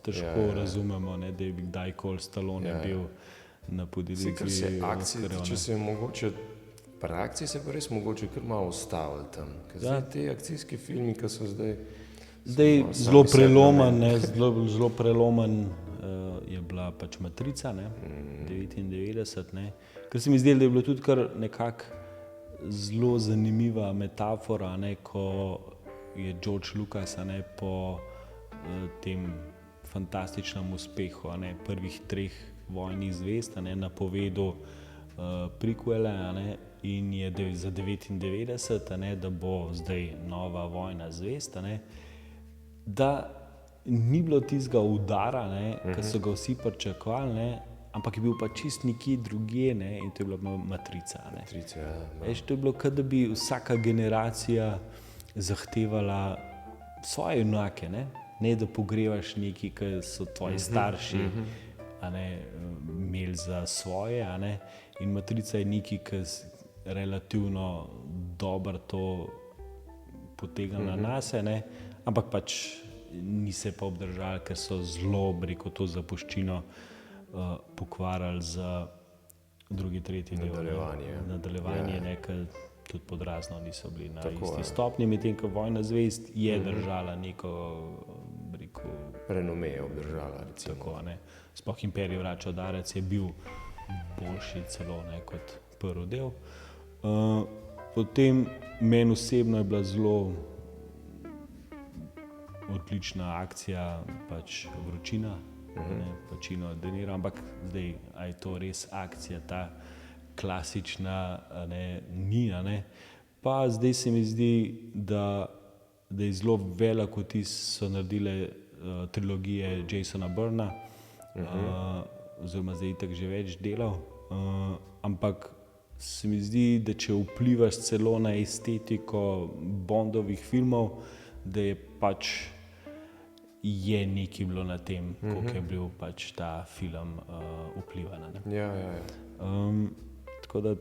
težko razumemo, da je kdajkoli Stallone bil na podelitvi Kar se akcije Oscarjev, tiče, se je mogoče, pri akciji se pa res mogoče kar malo ustavili tam. Zdaj te akcijski filmi, ki so zdaj zelo prelomen, zelo prelomen je bila pač Matrica, 99, ne. Ker se mi zdi, da je bilo tudi kar nekako zelo zanimiva metafora, ne, ko je George Lucas, ne, po tem fantastičnem uspehu, ne, prvih 3 Vojnih zvezd, ne, napovedal prequele, ne, in je za 99, ne, da bo zdaj nova Vojna zvezd, ne, da ni bilo tistega udara, ki so ga vsi pričakovali, ne, ampak je bil pa čist nekje drugje, ne, in to je bila Matrica. Matrica, ja. Veš, to je bilo, kot da bi vsaka generacija zahtevala svoje junake, ne da pogrevaš nekaj, ki so tvoji starši imeli za svoje, in Matrica je nekaj, ki relativno dobro to potegne na nas, ampak pač ni se pa obdržali, ker so zelo, rekel, to zapuščino pokvarjali za drugi, tretji del. Nadaljevanje, ker tudi podrazno niso bili na isti stopnji, medtem ko Vojna zvezd je držala neko, rekel, renome je obdržala, recimo. Tako, sploh Imperij vrača udarec je bil boljši celo, kot prvi del. Potem meni osebno je bila zelo odlična akcija, pač Vročina, Pacino De Niro, ampak zdaj, a je to res akcija, ta klasična, ni, pa zdaj se mi zdi, da je zelo velik vtis so naredile trilogije Jasona Bourna, oziroma zdaj itak že več delov, ampak se mi zdi, da če vplivaš celo na estetiko Bondovih filmov, da je pač je nekaj bilo na tem, koliko je bil pač ta film vplivan. Ja. Tako da,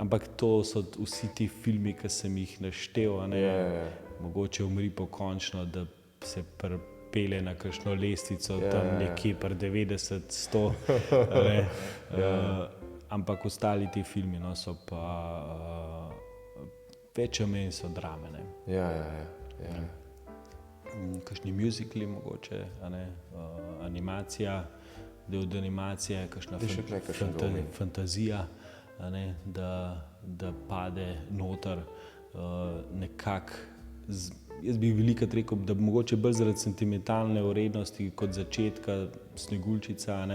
ampak to so vsi ti filmi, ki sem jih naštel, mogoče Umri pokončno, da se pripelje na kakšno lestvico, tam nekje pri 90, 100, ampak ostali ti filmi so pa več ali manj so drame. Ja. Kakšni muzikli mogoče, animacija, del od animacije, kakšna fantazija, da pade noter nekako. Jaz bi velikokrat rekel, da mogoče bolj zaradi sentimentalne vrednosti kot začetka Sneguljčica,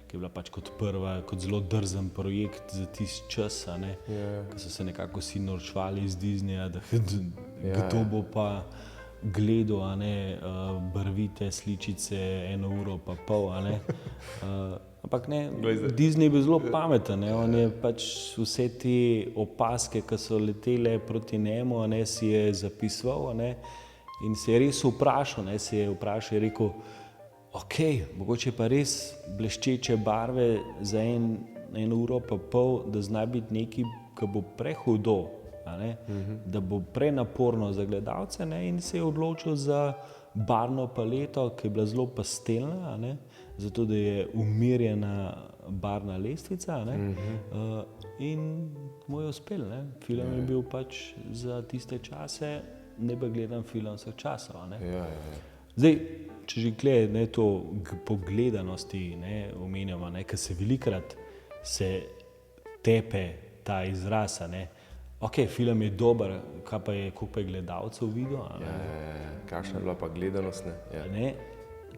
ki je bila pač kot prva, kot zelo drzen projekt za tisti čas, ko so se nekako vsi norčevali iz Disneyja, da kdo bo pa gledal barvite sličice 1 uro pa pol, ampak ne, Disney je bil zelo pameten, on je pač vse te opazke, ki so letele proti njemu, si je zapisoval, in se je res vprašal, je rekel, ok, mogoče pa res bleščeče barve za 1 uro pa pol, da zna biti nekaj, ki bo prehudo, da bo prenaporno za gledalce, in se je odločil za barvno paleto, ki je bila zelo pastelna, zato da je umirjena barvna lestvica, in mu je uspel. Film je bil pač za tiste čase najbolj gledan film vseh časov. Zdaj, če že glede to po gledanosti omenjamo, ker se velikokrat tepe ta izraz, ok, film je dober, kaj pa je, koliko pa je gledalcev videl? Kakšna je bila pa gledanost?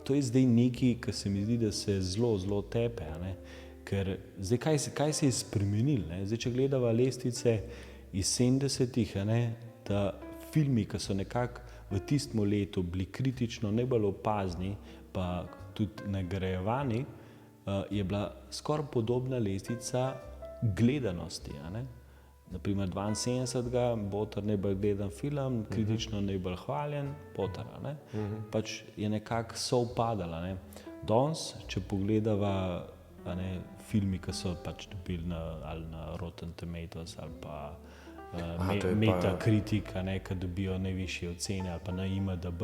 To je zdaj nekaj, kar se mi zdi, da se zelo tepe, ker zdaj kaj se je spremenilo? Zdaj, če gledava lestvice iz 70-ih, da filmi, ki so nekako v tistem letu bili kritično najbolj opazni, pa tudi nagrajevani, je bila skoraj podobna lestvica gledanosti. Naprimer 72. Botar najbolj gledan film, kritično najbolj hvaljen, Potter. Pač je nekako sovpadala. Danes, če pogledava filmi, ki so pač dobili ali na Rotten Tomatoes ali pa Metacritic, ki dobijo najvišje ocene, ali pa na IMDb,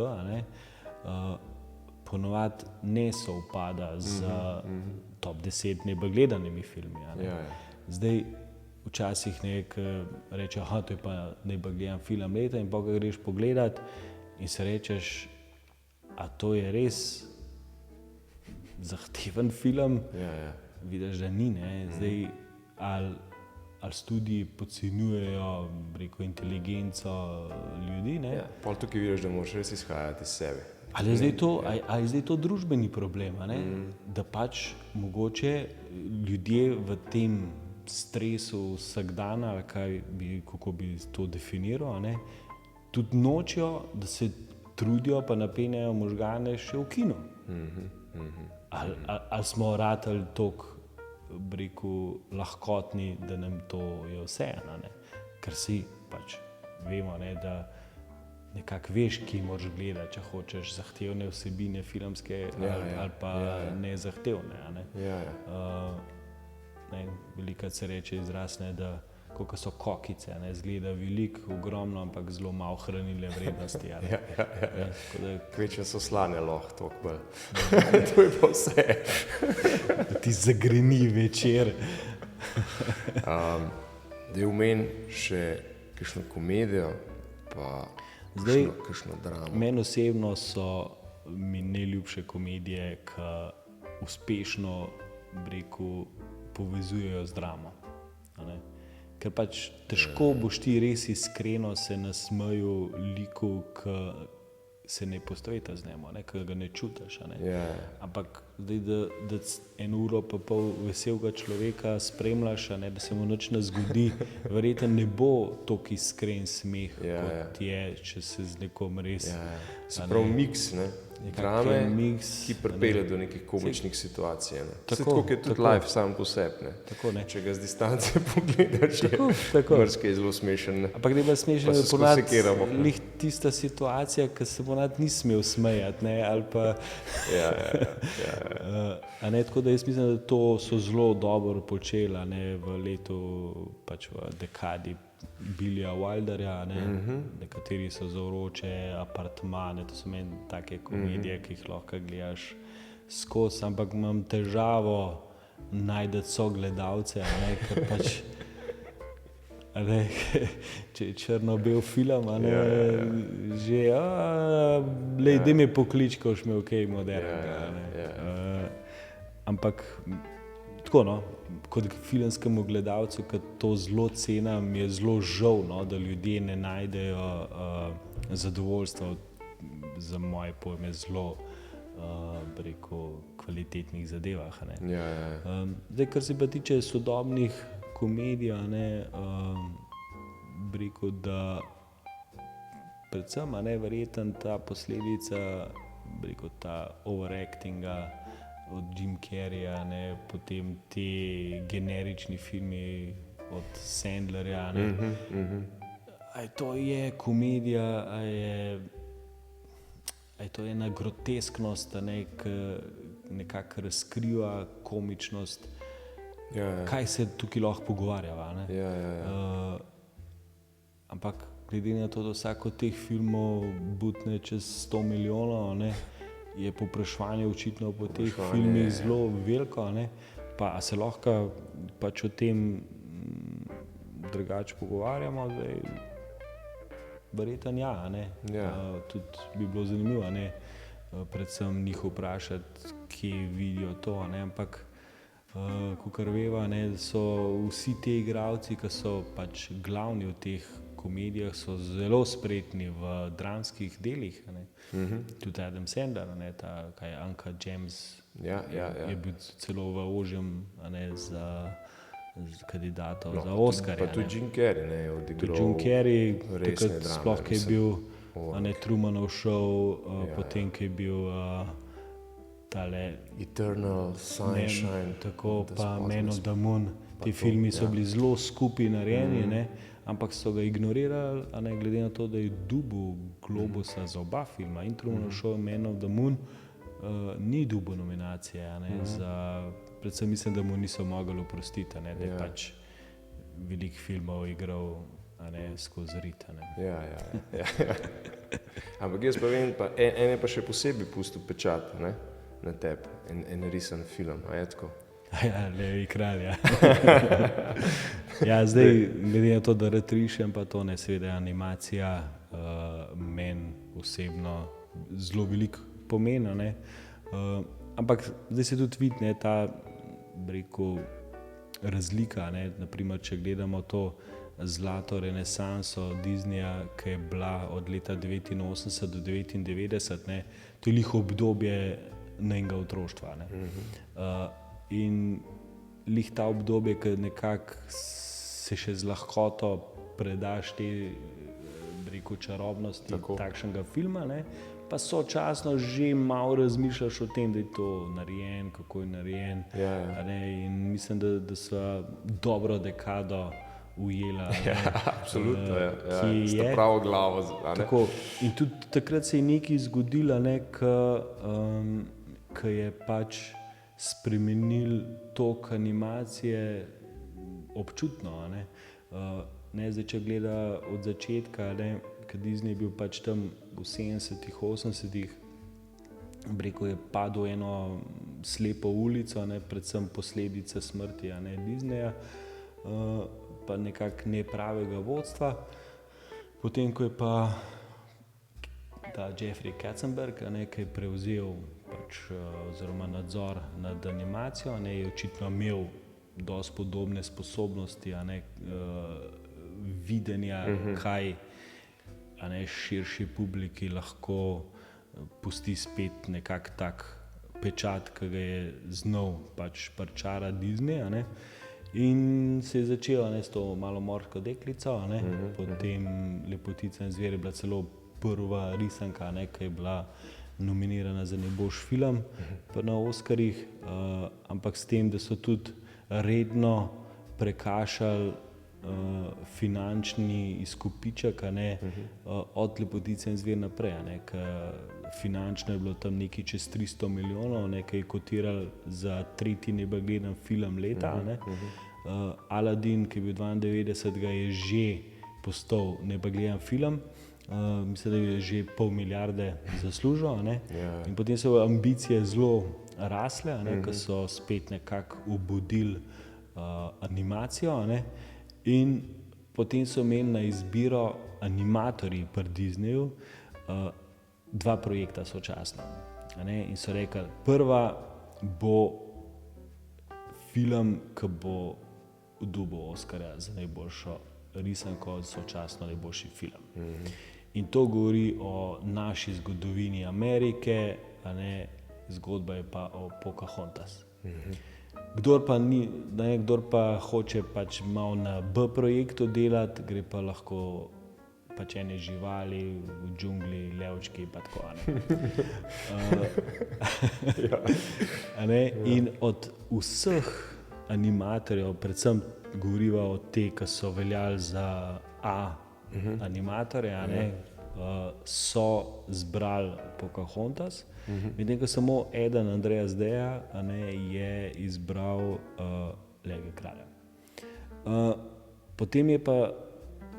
ponovadi ne sovpada z top 10 najbolj gledanimi filmi. Zdaj, včasih reče, to je pa najbolj gledan film leta in pa ga greš pogledat in se rečeš, a to je res zahteven film? Vidiš, da ni. Zdaj, ali studiji podcenjujejo inteligenco ljudi. Pol tukaj vidiš, da moraš res izhajati iz sebe. Ali je zdaj to družbeni problem, da pač mogoče ljudje v tem stresu vsak dan, ali kako bi to definiral, tudi nočijo, da se trudijo pa napenjajo možgane še v kino. Ali smo ratali toliko lahkotni, da nam to je vseeno, ker si pač vemo, da nekako veš, ki moraš gledati, če hočeš zahtevne vsebine filmske ali pa nezahtevne. Velikokrat se reče izraz, da koliko so kokice, zgleda veliko, ogromno, ampak zelo malo hranilne vrednosti. Kvečne so slane lahko, toliko bolj. To je pa vse. Da ti zagreni večer. Da je v meni še kakšno komedijo, pa kakšno dramo. Meni osebno so mi najljubše komedije, ki uspešno povezujejo z dramo. Ker pač težko boš ti res iskreno se nasmejal liku, ki se ne postojita z njim, ki ga ne čutiš. Ampak da 1 uro pa pol veselega človeka spremljaš, da se mu nič ne zgodi, verjetno ne bo toliko iskren smeh, kot je, če se z nekom res... Se pravi miks, drame, ki pripelje do nekih komičnih situacij. Tako je tudi live sam po sebi. Če ga z distance pogledaš, je mrzke zelo smešen. Ampak ne bo smešen, da ponad tista situacija, ki se ponad ni smel smejati, ali pa... Tako da jaz mislim, da to so zelo dobro počeli v letu, pač v dekadi Billija Wilderja, nekateri so Zavroče, Apartmane, to so meni take komedije, ki jih lahko gledaš skozi, ampak imam težavo najti sogledalce, ker pač če je črno-bel film, že daj me poklič, ko boš imel kaj modernega. Ampak tako, kot filmskemu gledalcu, ki to zelo cenim, je zelo žal, da ljudje ne najdejo zadovoljstva za moje pojme zelo kvalitetnih zadevah. Zdaj, kar se pa tiče sodobnih komedij, da predvsem verjetno ta posledica ta overactinga od Jim Carreyja, potem ti generični filmi od Sandlerja. A to je komedija, a je to ena grotesknost, ki nekako razkriva komičnost. Kaj se tukaj lahko pogovarjava? Ampak glede na to, da vsak od teh filmov butne čez 100 milijonov, je povpraševanje očitno po teh filmih zelo veliko, pa se lahko pač o tem drugače pogovarjamo, verjetno tudi bi bilo zanimivo, predvsem njih vprašati, kje vidijo to, ampak kakor veva, so vsi ti igralci, ki so pač glavni v teh komedijah, so zelo spretni v dramskih delih. Tudi Adam Sandler, Uncut Gems, je bil celo v ožjem za kandidatov za Oscarja. Pa tudi Jim Carrey je odigral. Jim Carrey, takrat sploh, ki je bil Trumanov show, potem, ki je bil tale Eternal Sunshine, tako pa Man of the Moon. Ti filmi so bili zelo skupaj narejeni, ampak so ga ignorirali, glede na to, da je dobil globusa za oba filma, in Trumanov show, Man of the Moon, ni dobil nominacije, predvsem mislim, da mu niso mogli oprostiti, da je pač veliko filmov igral a ne skozi rit. Ja. Ampak jaz pa vem, en je pa še posebej pustil pečat, ne, na tebi, en risen film, a je tako? Ja, Levi kralj, ja. Ja, zdaj, glede na to, da rad rišem, pa to ne, seveda animacija meni osebno zelo veliko pomeni, ne. Ampak zdaj se tudi vidi, ne, ta, rekel, razlika, ne, naprimer, če gledamo to zlato renesanso Disneyja, ki je bila od leta 1989 do 1999, ne, to je lih obdobje njenega otroštva, ne. In lih ta obdobje, ki nekako se še z lahkoto predaš te, rekel, čarobnosti takšnega filma, ne, pa sočasno že malo razmišljaš o tem, da je to narejen, kako je narejen. Ne, in mislim, da sva dobro dekado ujela. Absolutno, sta pravo glavo. Tako, in tudi takrat se je nekaj zgodilo, ne, ki je pač spremenil tok animacije občutno. Ne. Zdaj, če gleda od začetka, ker Disney je bil pač tam v 70-ih, 80-ih, rekel, je padel eno slepo ulico, ne, predvsem posledice smrti, ne, Disneyja, pa nekako nepravega vodstva. Potem, ko je pa ta Jeffrey Katzenberg, ki je prevzel pač, oziroma nadzor nad animacijo, je očitno imel dosti podobne sposobnosti, videnja, kaj širši publiki lahko pusti spet nekak tak pečat, ki ga je znal pač pričarati Disney, in se je začelo s to malomorsko deklico, potem Lepotica in zver je bila celo prva risanka, ki je bila nominirana za najboljši film na Oskarjih, ampak s tem, da so tudi redno prekašali finančni izkupiček, od Lepotice in zver naprej, finančno je bilo tam nekaj čez 300 milijonov, ki je kotiral za tretji najbolj gledan film leta. Aladdin, ki je bil 92, je že postal najbolj gledan film, mislim, da je že $500 milijonov zaslužil, in potem so ambicije zelo rasle, ko so spet nekako obudili animacijo, in potem so imeli na izbiro animatorji pri Disneyju dva projekta sočasno. In so rekli, prva bo film, ki bo dobil Oskarja za najboljšo risanko, sočasno najboljši film. In to govori o naši zgodovini Amerike, zgodba je pa o Pocahontas. Kdor pa hoče pač malo na B projektu delati, gre pa lahko pač ene živali v džungli, levčki pa tako. In od vseh animatorjev, predvsem govoriva o te, ki so veljali za A animatorje, so zbrali Pocahontas, medtem ko samo eden Andreas Deja je izbral Levija kralja. Potem je pa,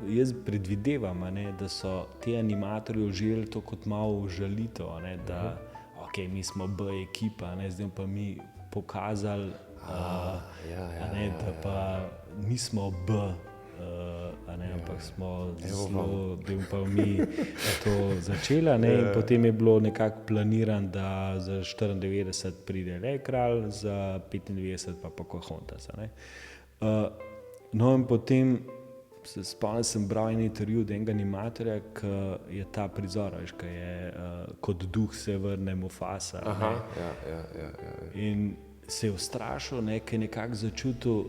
jaz predvidevam, da so ti animatorji uživali to kot malo žalitev, da mi smo B ekipa, zdaj pa mi pokazali, da pa nismo B, ampak smo zelo, da bi pa mi to začeli, in potem je bilo nekako planiran, da za 94 pride Levi kralj, za 95 pa Pocahontas. No in potem spomnim, sem bral en intervju enega animatorja, ki je ta prizor, ki je kot duh se vrne Mufasa. In se je ustrašil, ker je nekako začutil,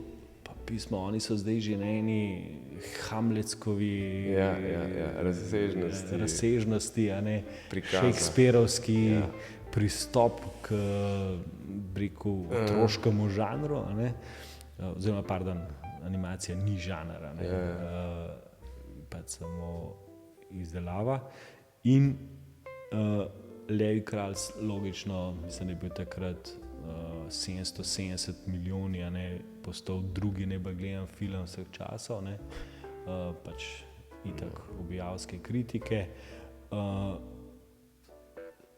pismo, oni so zdaj že na eni Hamletskovi razsežnosti, Shakespearovski pristop k otroškemu žanru, oziroma, animacija ni žanr, pač samo izdelava. In Levi kralj, logično, mislim, da je bil takrat 770 milijoni, postal drugi najbolj gledan film vseh časov. pač itak objavske kritike.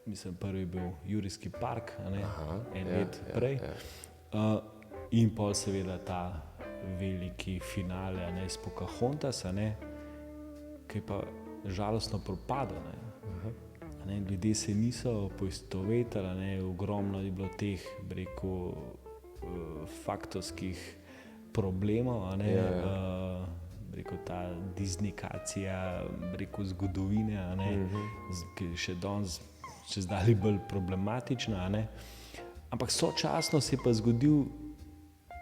Mislim, prvi je bil Jurijski park, let prej. In pol seveda ta veliki finale s Pocahontas, ki je pa žalostno propadel. Ljudje se niso poistovetili, ogromno je bilo teh, faktorskih problemov, ta diznikacija, zgodovine, ki je še danes zdaj bolj problematična. Ampak sočasno se je pa zgodil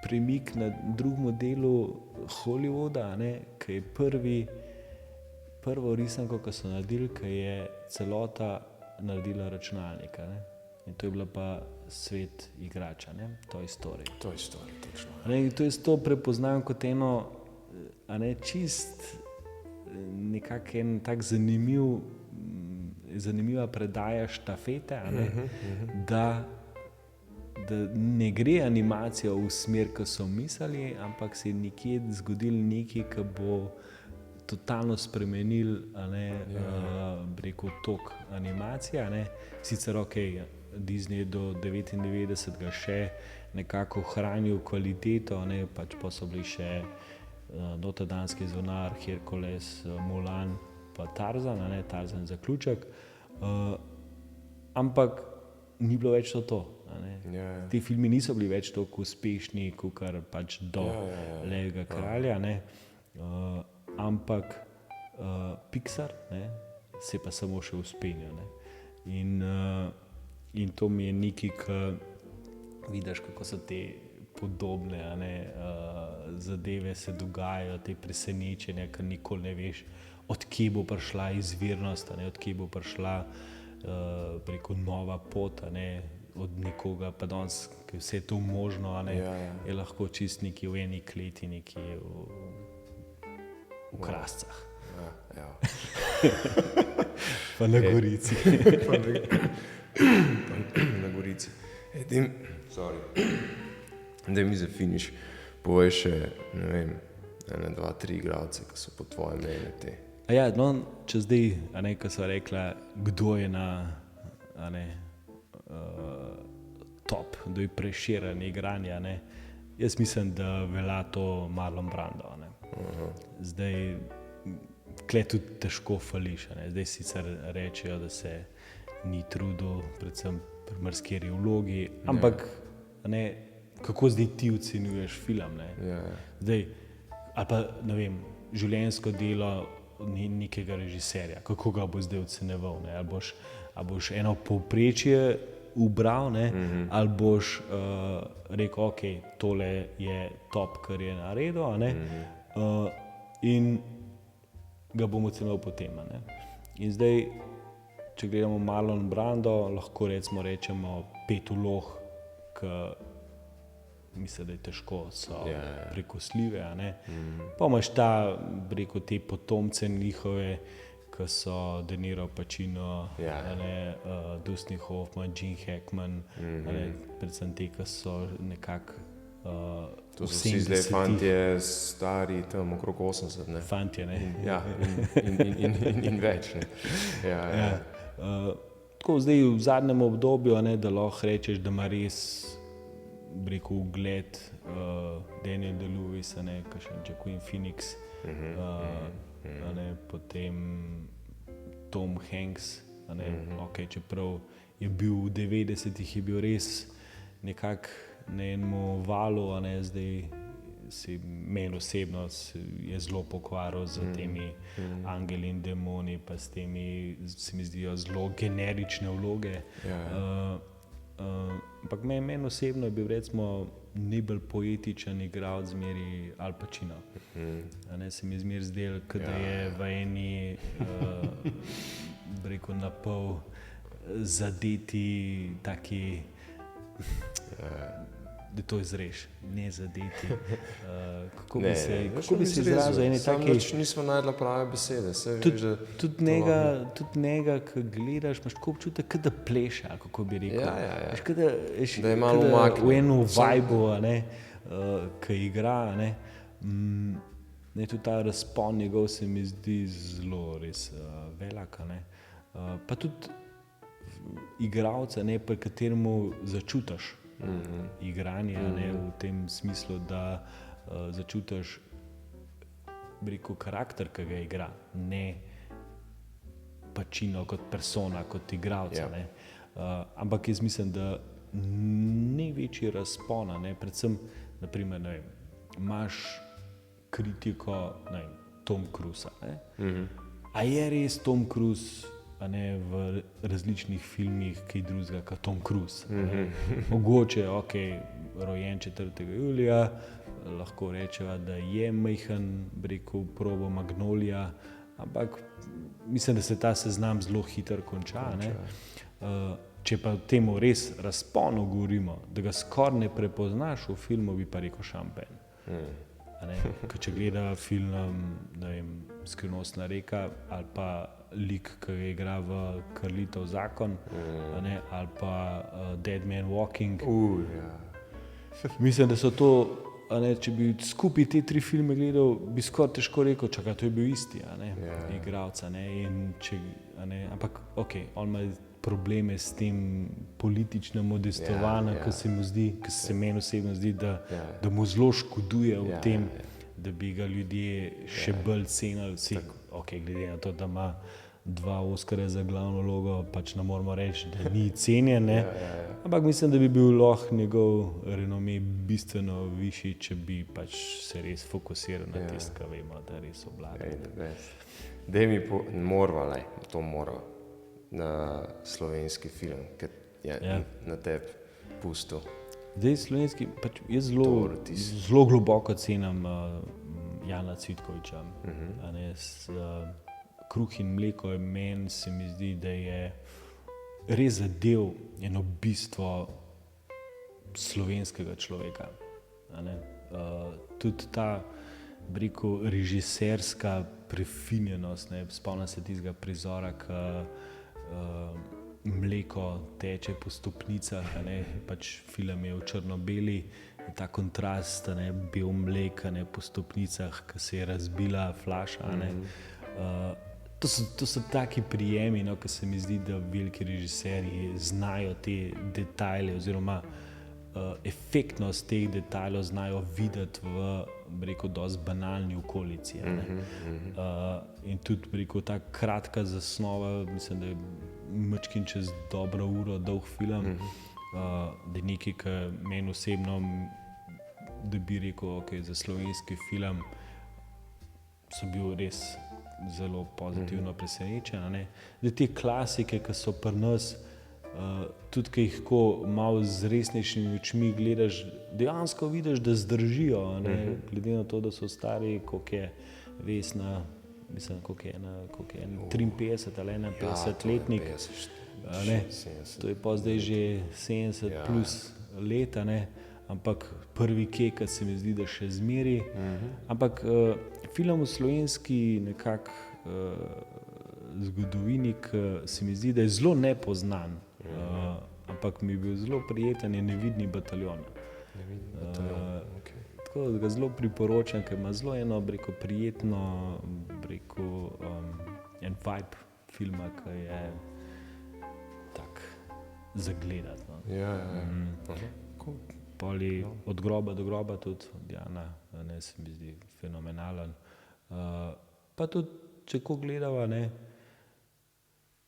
premik na drugem delu Hollywooda, ki je prvo risanko, ki so naredili, ki je celota naredila računalnik. In to je bila pa Svet igrača, Toy Story. Točno. To je to prepoznam kot eno, čist nekak en tak zanimiva predaja štafete, da ne gre animacija v smer, ki so mislili, ampak se je nekje zgodil nekaj, ki bo totalno spremenil tok animacije. Sicer Disney je do 99 še nekako ohranil kvaliteto, pač pa so bili še Notrdanski zvonar, Herkules, Mulan pa Tarzan, Tarzan zaključek. Ampak ni bilo več to. Ti filmi niso bili več tako uspešni, kakor pač do Levega kralja, ampak Pixar se pa samo še vzpenjal. In to mi je nekaj, ki vidiš, kako so te podobne zadeve se dogajajo, te presenečenja, ker nikoli ne veš, od kje bo prišla izvirnost, od kje bo prišla preko nova pot, od nekoga, pa danes, ki vse to možno, je lahko čist nekaj v eni kleti, nekaj v krascah. Pa na Gorici. Na Gorici. Daj mi za finiš, povej še, ne vem, 1, 2, 3 igralce, ki so po tvojem mnenju te. Če zdaj, ko so rekla, kdo je na top, kdo je Prešeren igranja, jaz mislim, da velja to Marlon Brando. Zdaj, tle tudi težko fališ, zdaj sicer rečejo, da se ni trudil, predvsem pri marsikeri vlogi, ampak kako zdaj ti ocenjuješ film? Zdaj, ali pa, ne vem, življenjsko delo nekega režiserja, kako ga bo zdaj ocenjeval? Ali boš eno povprečje ubral, ali boš rekel, ok, tole je top, kar je naredil, in ga bomo ocenjeval potem. In zdaj, če gledamo Marlon Brando, lahko rečemo 5 vlog, ki mislim, da je težko, so prekosljive. Pa imaš te potomce njihove, ki so De Niro, Pacino, Dustin Hoffman, Gene Hackman, predvsem te, ki so nekako to so vsi zdaj fantje stari tam okrog 80, Fantje, in več, tako zdaj v zadnjem obdobju, da lahko rečeš, da ima res ugled Daniel Day-Lewis, kakšen Joaquin Phoenix, potem Tom Hanks, čeprav je bil v 90-ih, je bil res nekako na enem valu, zdaj si meni osebno je zelo pokvaril z temi angeli in demoni, pa s temi, se mi zdijo, zelo generične vloge. Ampak meni osebno je bil recimo najbolj poetičen igralec zmeri Al Pacino. Se mi zmeri zdel, da je v eni napol zadeti taki, da to izreš, ne zadeti. Kako bi se izrazil? Nismo najdla prave besede. Tudi njega, ki gledaš, imaš tako občutek, da pleše, kako bi rekel. Da je malo umaknjen. V enem vibu, ki igra. tudi ta razpon njegov se mi zdi zelo res velik. Pa tudi igralca, pri kateremu začutiš igranje, v tem smislu, da začutiš karakter, ki ga igra, ne Pacino kot persona, kot igralca. Ampak jaz mislim, da ni večji razpona, predvsem, naprimer, imaš kritiko, Tom Cruisa. A je res Tom Cruise v različnih filmih kaj drugega kot Tom Cruise? Mogoče, rojen 4. julija, lahko rečeva, da je majhen, probo Magnolija, ampak mislim, da se ta seznam zelo hitro konča. Če pa temu res razponu govorimo, da ga skoraj ne prepoznaš v filmu, bi pa rekel Šampen. Če gleda film Skrivnostna reka ali pa lik, ki ga igra v Carlitov zakon, ali pa Dead Man Walking. Mislim, da so to, če bi skupaj te 3 filme gledal, bi skoraj težko rekel, čakaj, to je bil isti igralca. Ampak on ima probleme s tem političnim udejstvovanjem, ki se meni osebno zdi, da mu zelo škoduje v tem, da bi ga ljudje še bolj cenili. Glede na to, da ima 2 Oscarja za glavno vlogo, pač ne moramo reči, da ni cenjen. Ampak mislim, da bi bil lahko njegov renome bistveno višji, če bi pač se res fokusiral na tisto, kar vemo, da res obvlada. Daj mi to mora na slovenski film, ki je na tebi pustil. Slovenski, jaz zelo globoko cenim Jana Cvitkoviča. Kruh in mleko meni se mi zdi, da je res zadev eno bistvo slovenskega človeka. Tudi ta režiserska prefinjenost, spomnim se tistega prizora, mleko teče po stopnicah, pač film je v črno-beli, ta kontrast, bel mlek po stopnicah, ki se je razbila flaša. To so taki prijemi, ki se mi zdi, da veliki režiserji znajo te detajle oziroma efektnost teh detajlov znajo videti v dosti banalni okolici. In tudi ta kratka zasnova, mislim, da je mačkin čez dobro uro dolg film, da je nekaj, kar meni osebno, da bi rekel, za slovenski film so bil res zelo pozitivno presenečen. Da te klasike, ki so pri nas, tudi ki jih malo z resnejšimi očmi gledaš, dejansko vidiš, da zdržijo. Glede na to, da so stari, koliko je Vesna, mislim, koliko je 53 ali 51-letnik. To je pa zdaj že 70 plus let, ampak prvi kek se mi zdi, da še zmeri. Ampak film v slovenski zgodovini, se mi zdi, da je zelo nepoznan, ampak mi je bil zelo prijeten, je Nevidni bataljon. Tako da ga zelo priporočam, ker ima zelo eno prijetno en vibe filma, ki je tak za gledati. Od groba do groba tudi od Jana, se mi zdi fenomenalen. Pa tudi, če ko gledava,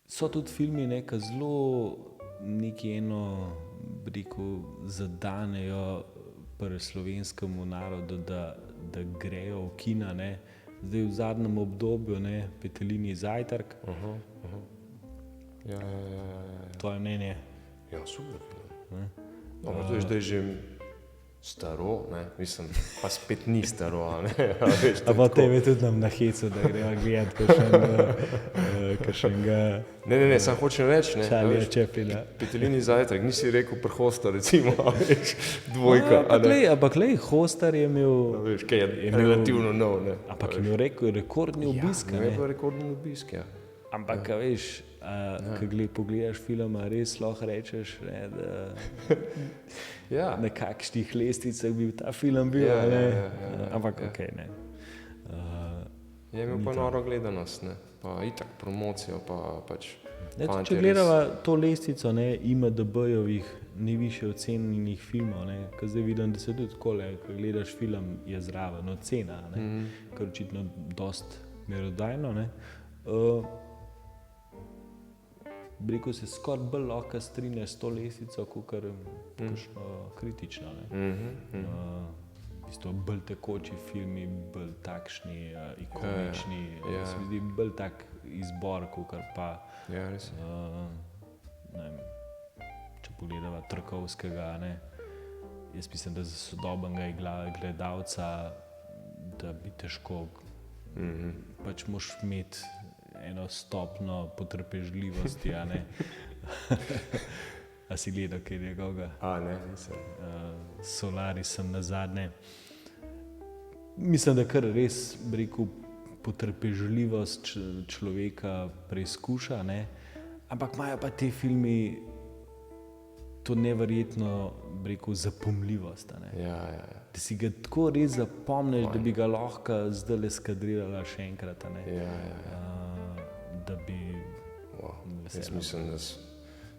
so tudi filmi, ki zelo zadanejo pri slovenskemu narodu, da grejo v kina. Zdaj v zadnjem obdobju, Petelinji zajtrk. Tvoje mnenje? Ja, super film. To je zdaj že staro, mislim, pa spet ni staro. Pa tebe tudi nam na hecu, da greva gledati kakšnega... Ne, sam hočem reči, Charlieja Chaplina. Petelinji zajtrk, nisi rekel pri Hosta, recimo, dvojka. Ampak Hostar je imel... Veš, kaj je relativno nov, Ampak je imel rekordni obisk. Ja, imel rekordni obisk, ja. Ampak, veš, ko pogledaš film, res lahko rečeš, da na kakšnih lestvicah bi ta film bil. Ampak, ne. Je imel pa noro gledanost, ne? Pa itak promocijo, pa pač... Če gledava to lestvico IMDb-jevih najvišje ocenjenih filmov, ker zdaj vidim, da se tudi takole, ko gledaš film, je zraven ocena, kar očitno dost merodajno. Rekel se skoraj bolj lahko strinja s to lestvico, kakor kakšno kritično. Bolj tekoči filmi, bolj takšni, ikonični, se mi zdi bolj tak izbor, kakor pa, če pogledava Tarkovskega, jaz mislim, da za sodobnega gledalca, da bi težko, pač moraš imeti eno stopno potrpežljivosti, A si gledal kaj njegovega? Ne, nisem. Solaris sem nazadnje. Mislim, da kar res, rekel, potrpežljivost človeka preizkuša, ampak imajo pa te filmi to neverjetno, rekel, zapomljivost. Da si ga tako res zapomniš, da bi ga lahko zdajle skadrirala še enkrat. Da bi Jaz mislim,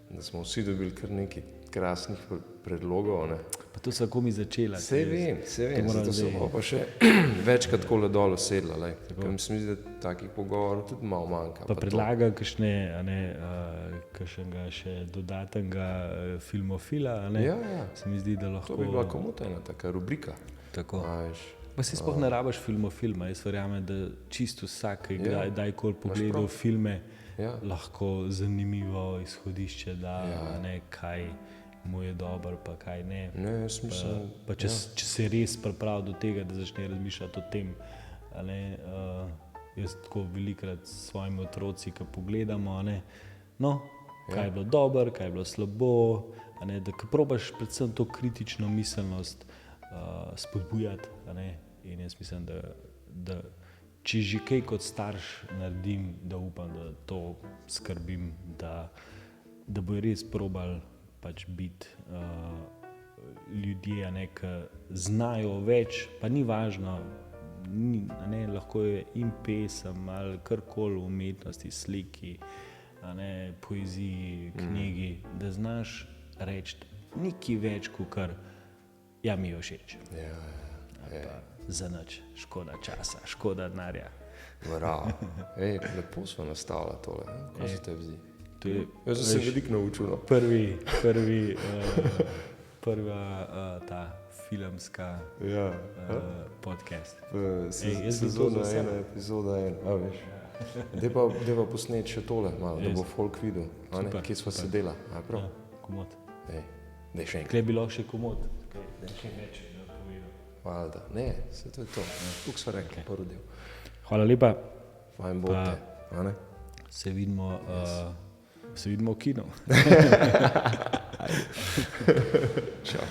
da smo vsi dobili kar nekaj krasnih predlogov. Pa to so komi začela. Sej vem, zato smo pa še večkrat takole dol usedla. Mislim, da takih pogovorov tudi malo manjka. Pa predlaga kakšnega še dodatnega filmofila. Se mi zdi, da lahko... To bi bila komuta ena taka rubrika. Tako. Pa si sploh ne rabiš filmofilma. Jaz verjamem, da čisto vsak, ki kdajkoli pogledal filme, lahko zanimivo izhodišče da, kaj mu je dobro, pa kaj ne. Jaz mislim, pa če se res pripravi do tega, da začne razmišljati o tem, jaz tako velikrat s svojimi otroci, ko pogledamo, kaj je bilo dobro, kaj je bilo slabo, da probaš predvsem to kritično miselnost spodbujati, in jaz mislim, da če že kaj kot starš naredim, da upam, da to skrbim, da bojo res probali pač biti ljudje, ki znajo več, pa ni važno, lahko je in pesem ali karkoli v umetnosti, sliki, poeziji, knjigi, da znaš reči nekaj več, kakor mi je všeč. Za nič, škoda časa, škoda denarja. Bravo. Lepo smo nastavili tole. Kako se tebi zdi? Jaz sem se veliko naučil. Prva ta filmska podcast. Sezoda 1, epizoda 1. Dej pa posnet še tole malo, da bo folk videl, kje sva sedela. Komod. Dej še enkrat. Kje bi lahko še komod? Dej še več. Valjda. Ne, se to je to. Kako sva rekli, prvi del. Hvala lepa. Fajn bote. Se vidimo v kinu. Čau.